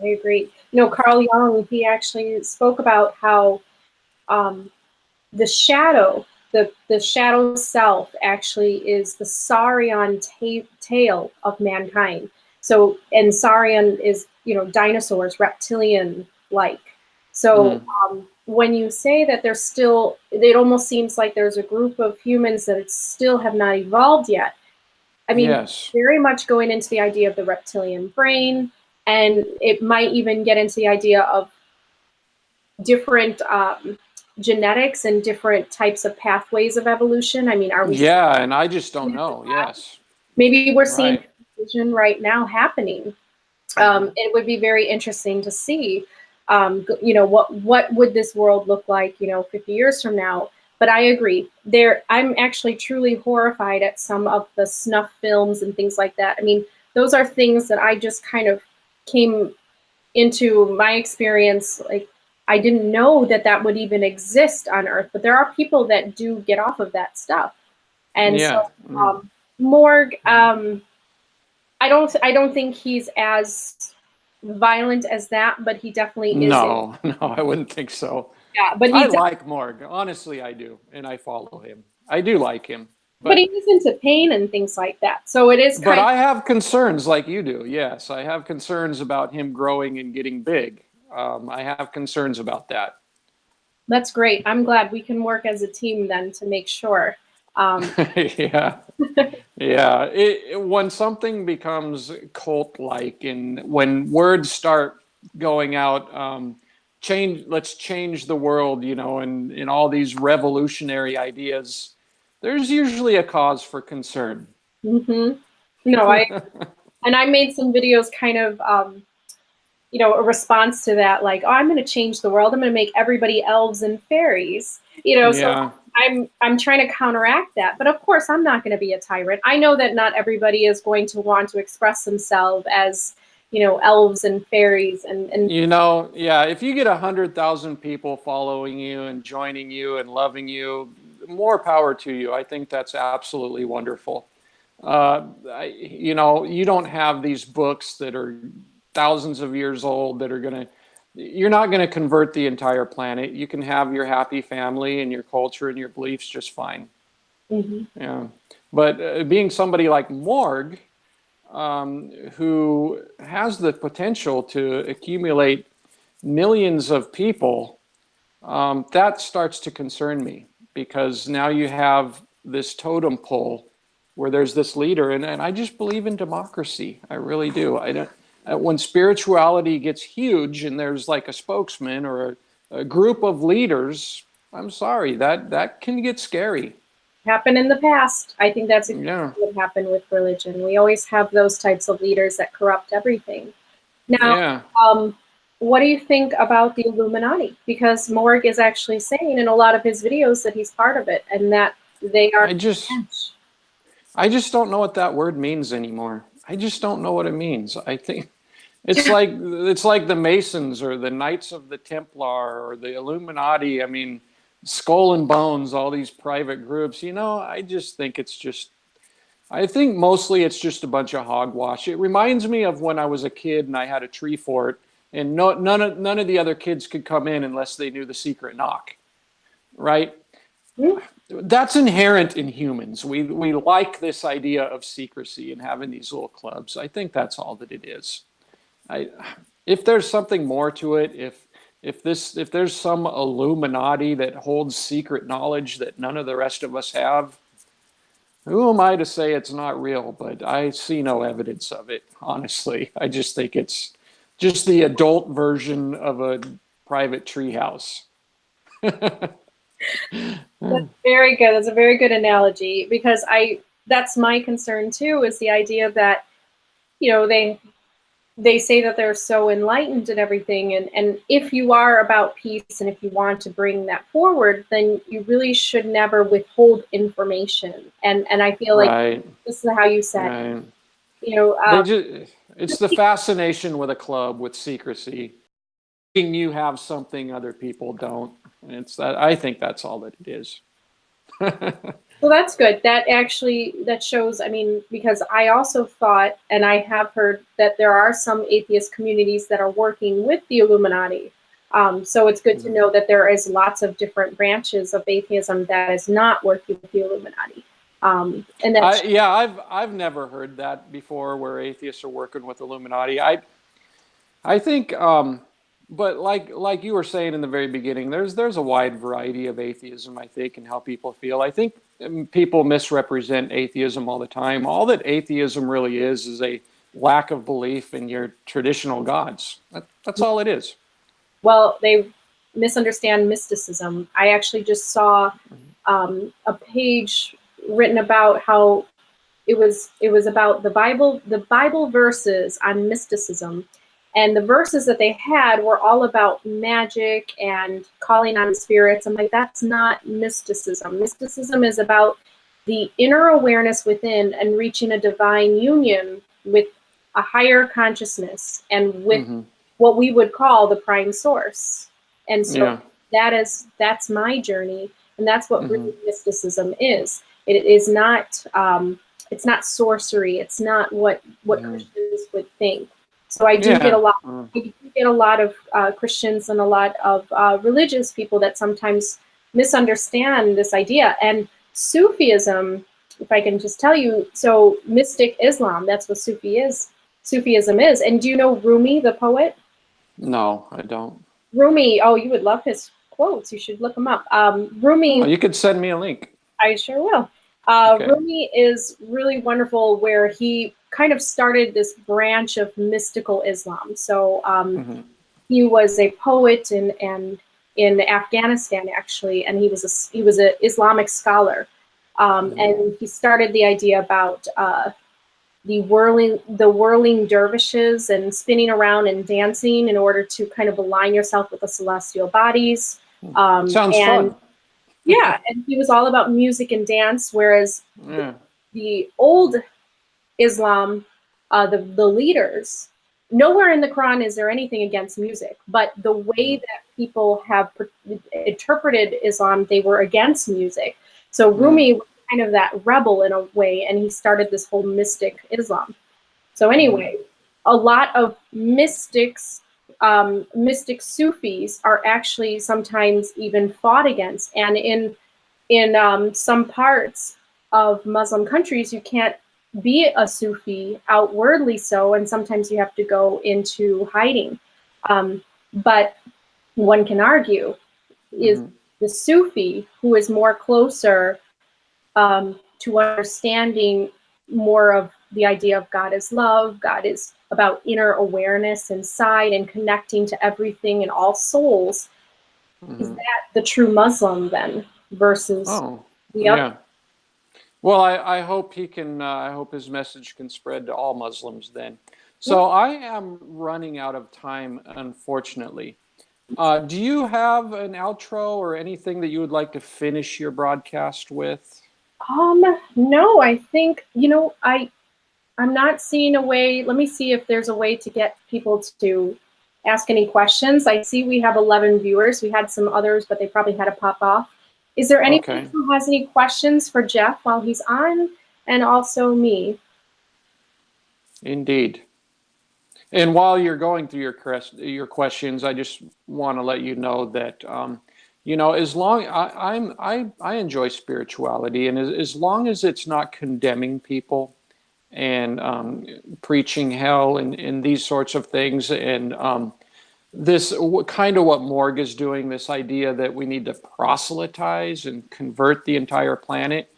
I agree. Carl Jung, he actually spoke about how the shadow self actually is the saurian tail of mankind. So, and saurian is, dinosaurs, reptilian-like. So when you say that there's still, it almost seems like there's a group of humans that still have not evolved yet. I mean, very much going into the idea of the reptilian brain, and it might even get into the idea of different genetics and different types of pathways of evolution. I mean, are we? Yeah, and I just don't know. Yes. Maybe we're seeing vision right now happening. It would be very interesting to see, what would this world look like, 50 years from now. But I agree. I'm actually truly horrified at some of the snuff films and things like that. I mean, those are things that I just kind of came into my experience. Like, I didn't know that would even exist on Earth, but there are people that do get off of that stuff. And so, Morgue, I don't think he's as violent as that, but he definitely is. No, no, I wouldn't think so. Yeah, but I like Morgue. Honestly, I do. And I follow him. I do like him. But he is into pain and things like that. So it is But kind I have concerns like you do. Yes, I have concerns about him growing and getting big. I have concerns about that. That's great. I'm glad we can work as a team then to make sure. Yeah. Yeah. When something becomes cult-like and when words start going out, let's change the world, and all these revolutionary ideas, there's usually a cause for concern. Mm-hmm. No, and I made some videos kind of, a response to that, like, oh, I'm going to change the world. I'm going to make everybody elves and fairies, so Yeah. I'm trying to counteract that. But of course, I'm not going to be a tyrant. I know that not everybody is going to want to express themselves as, elves and fairies and Yeah, if you get 100,000 people following you and joining you and loving you, more power to you. I think that's absolutely wonderful. You don't have these books that are thousands of years old that you're not going to convert the entire planet. You can have your happy family and your culture and your beliefs just fine. mm-hmm. Yeah. But being somebody like Morgue, who has the potential to accumulate millions of people, that starts to concern me because now you have this totem pole where there's this leader, and I just believe in democracy. I really do. I don't. When spirituality gets huge and there's like a spokesman or a group of leaders, I'm sorry, that can get scary. Happened in the past. I think that's Yeah. exactly what happened with religion. We always have those types of leaders that corrupt everything. Now, Yeah. what do you think about the Illuminati? Because Morgue is actually saying in a lot of his videos that he's part of it and that they are. I just don't know what that word means anymore. I just don't know what it means. I think it's like the Masons or the Knights of the Templar or the Illuminati. I mean, Skull and Bones, all these private groups. I just think I think mostly it's just a bunch of hogwash. It reminds me of when I was a kid and I had a tree fort, and none of the other kids could come in unless they knew the secret knock, right? That's inherent in humans. We like this idea of secrecy and having these little clubs. I think that's all that it is. If there's something more to it, if there's some Illuminati that holds secret knowledge that none of the rest of us have, who am I to say it's not real? But I see no evidence of it, honestly. I just think it's just the adult version of a private treehouse. That's very good. That's a very good analogy because that's my concern too, is the idea that, they say that they're so enlightened and everything. And if you are about peace and if you want to bring that forward, then you really should never withhold information. And I feel like Right. this is how you said, Right. um, It's the fascination with a club with secrecy. You have something other people don't. It's that I think that's all that it is. well, that's good. That shows, I mean, because I also thought, and I have heard that there are some atheist communities that are working with the Illuminati. So it's good to know that there is lots of different branches of atheism that is not working with the Illuminati. And that's I've never heard that before, where atheists are working with Illuminati. I think, but like you were saying in the very beginning, there's a wide variety of atheism, I think, and how people feel. I think people misrepresent atheism all the time. All that atheism really is a lack of belief in your traditional gods. That's all it is. well, they misunderstand mysticism. I actually just saw a page written about how it was about the Bible verses on mysticism. And the verses that they had were all about magic and calling on spirits. I'm like, that's not mysticism. Mysticism is about the inner awareness within and reaching a divine union with a higher consciousness and with what we would call the prime source. And so that's my journey, and that's what really mysticism is. It is not it's not sorcery. It's not what Christians would think. So I do Yeah. get a lot. I do get a lot of Christians and a lot of religious people that sometimes misunderstand this idea. And Sufism, if I can just tell you, so mystic Islam, that's what Sufism is. And do you know Rumi, the poet? No, I don't. Rumi, oh, you would love his quotes. You should look him up. Oh, Rumi, you could send me a link. I sure will. Okay. Rumi is really wonderful, where he kind of started this branch of mystical Islam. So he was a poet in Afghanistan, actually, and he was an Islamic scholar, and he started the idea about the whirling dervishes and spinning around and dancing in order to kind of align yourself with the celestial bodies. Sounds fun. Yeah, and he was all about music and dance, whereas Yeah. the old Islam, the leaders, nowhere in the Quran is there anything against music, but the way that people have interpreted Islam, they were against music. So Rumi was kind of that rebel in a way, and he started this whole mystic Islam. So anyway, a lot of mystics, mystic Sufis are actually sometimes even fought against, and in some parts of Muslim countries, you can't be a Sufi outwardly so, and sometimes you have to go into hiding. But one can argue is the Sufi who is more closer to understanding more of the idea of God is love, God is about inner awareness inside and connecting to everything and all souls. Is that the true Muslim then versus the other? Yeah. Well, I hope he can. I hope his message can spread to all Muslims then. So I am running out of time, unfortunately. Do you have an outro or anything that you would like to finish your broadcast with? No, I think, I'm not seeing a way. Let me see if there's a way to get people to ask any questions. I see we have 11 viewers. We had some others, but they probably had to pop off. Is there anyone who has any questions for Jeff while he's on, and also me? Indeed. And while you're going through your questions, I just want to let you know that as long I enjoy spirituality, and as long as it's not condemning people and preaching hell and these sorts of things, and this kind of what Morgue is doing, this idea that we need to proselytize and convert the entire planet.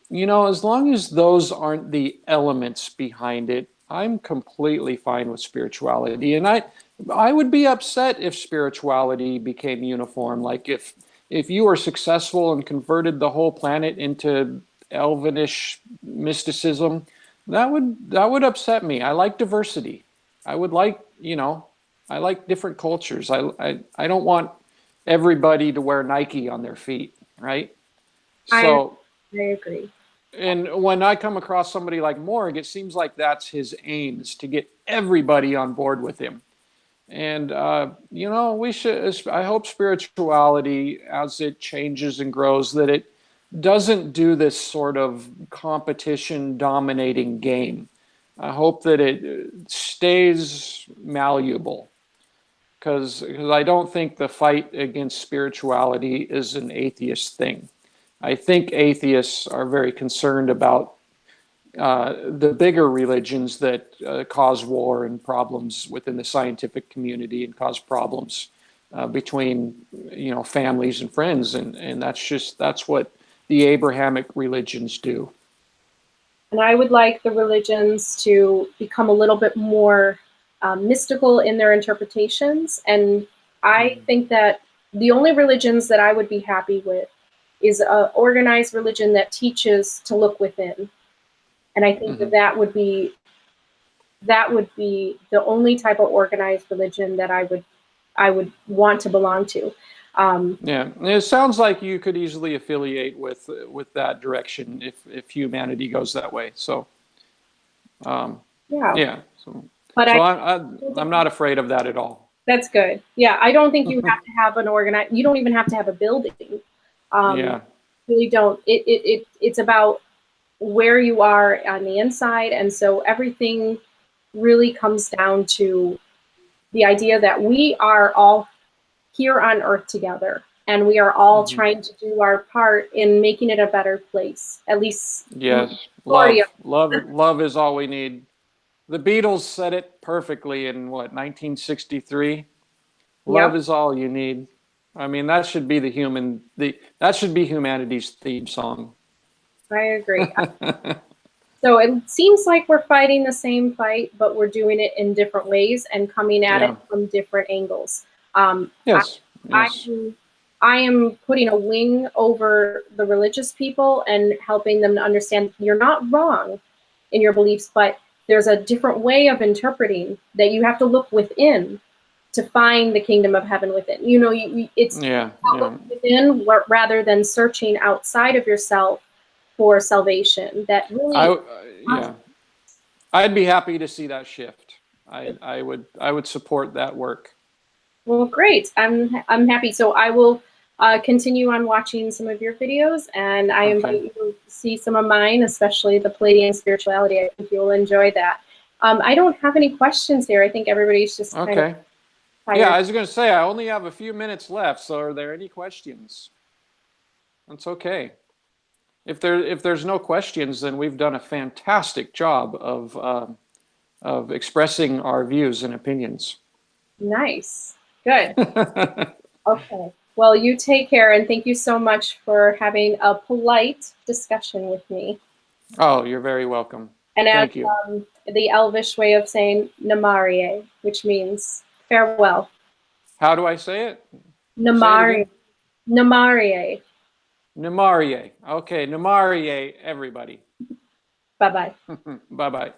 As long as those aren't the elements behind it, I'm completely fine with spirituality. And I would be upset if spirituality became uniform. Like if you were successful and converted the whole planet into elvenish mysticism, that would upset me. I like diversity. I would like, I like different cultures. I don't want everybody to wear Nike on their feet, right? So I agree. And when I come across somebody like Morgue, it seems like that's his aim, is to get everybody on board with him. And, we should, I hope spirituality, as it changes and grows, that it doesn't do this sort of competition dominating game. I hope that it stays malleable, because I don't think the fight against spirituality is an atheist thing. I think atheists are very concerned about the bigger religions that cause war and problems within the scientific community and cause problems between families and friends, and that's what the Abrahamic religions do. And I would like the religions to become a little bit more mystical in their interpretations. And I think that the only religions that I would be happy with is an organized religion that teaches to look within. And I think that would be the only type of organized religion that I would want to belong to. Yeah, it sounds like you could easily affiliate with that direction if humanity goes that way. So, yeah. But I'm not afraid of that at all. That's good. Yeah, I don't think you have to have an organized. You don't even have to have a building. Yeah. Really don't. It's about where you are on the inside. And so everything really comes down to the idea that we are all here on earth together, and we are all trying to do our part in making it a better place, at least. Yes, Majority of- love is all we need. The Beatles said it perfectly in what, 1963? Love Yep, is all you need. I mean, that should be that should be humanity's theme song. I agree. So it seems like we're fighting the same fight, but we're doing it in different ways and coming at Yeah. it from different angles. Um, Yes, I, yes. I am putting a wing over the religious people and helping them to understand you're not wrong in your beliefs, but there's a different way of interpreting that you have to look within to find the kingdom of heaven within. You know, it's Yeah, yeah. within rather than searching outside of yourself for salvation. That really, Yeah. I'd be happy to see that shift. I would support that work. well, great. I'm happy. So I will continue on watching some of your videos, and I invite Okay. you to see some of mine, especially the Palladian spirituality. I think you'll enjoy that. I don't have any questions here. I think everybody's just kind of Okay. tired. Yeah, I was going to say I only have a few minutes left, so are there any questions? That's okay. If there's no questions, then we've done a fantastic job of expressing our views and opinions. Nice. Good. Okay. Well, you take care, and thank you so much for having a polite discussion with me. Oh, you're very welcome. And as Thank you. the Elvish way of saying namarie, which means farewell. How do I say it? Say it Namarie. again. Namarie. Namarie. Okay, Namarie, everybody. Bye-bye. Bye bye.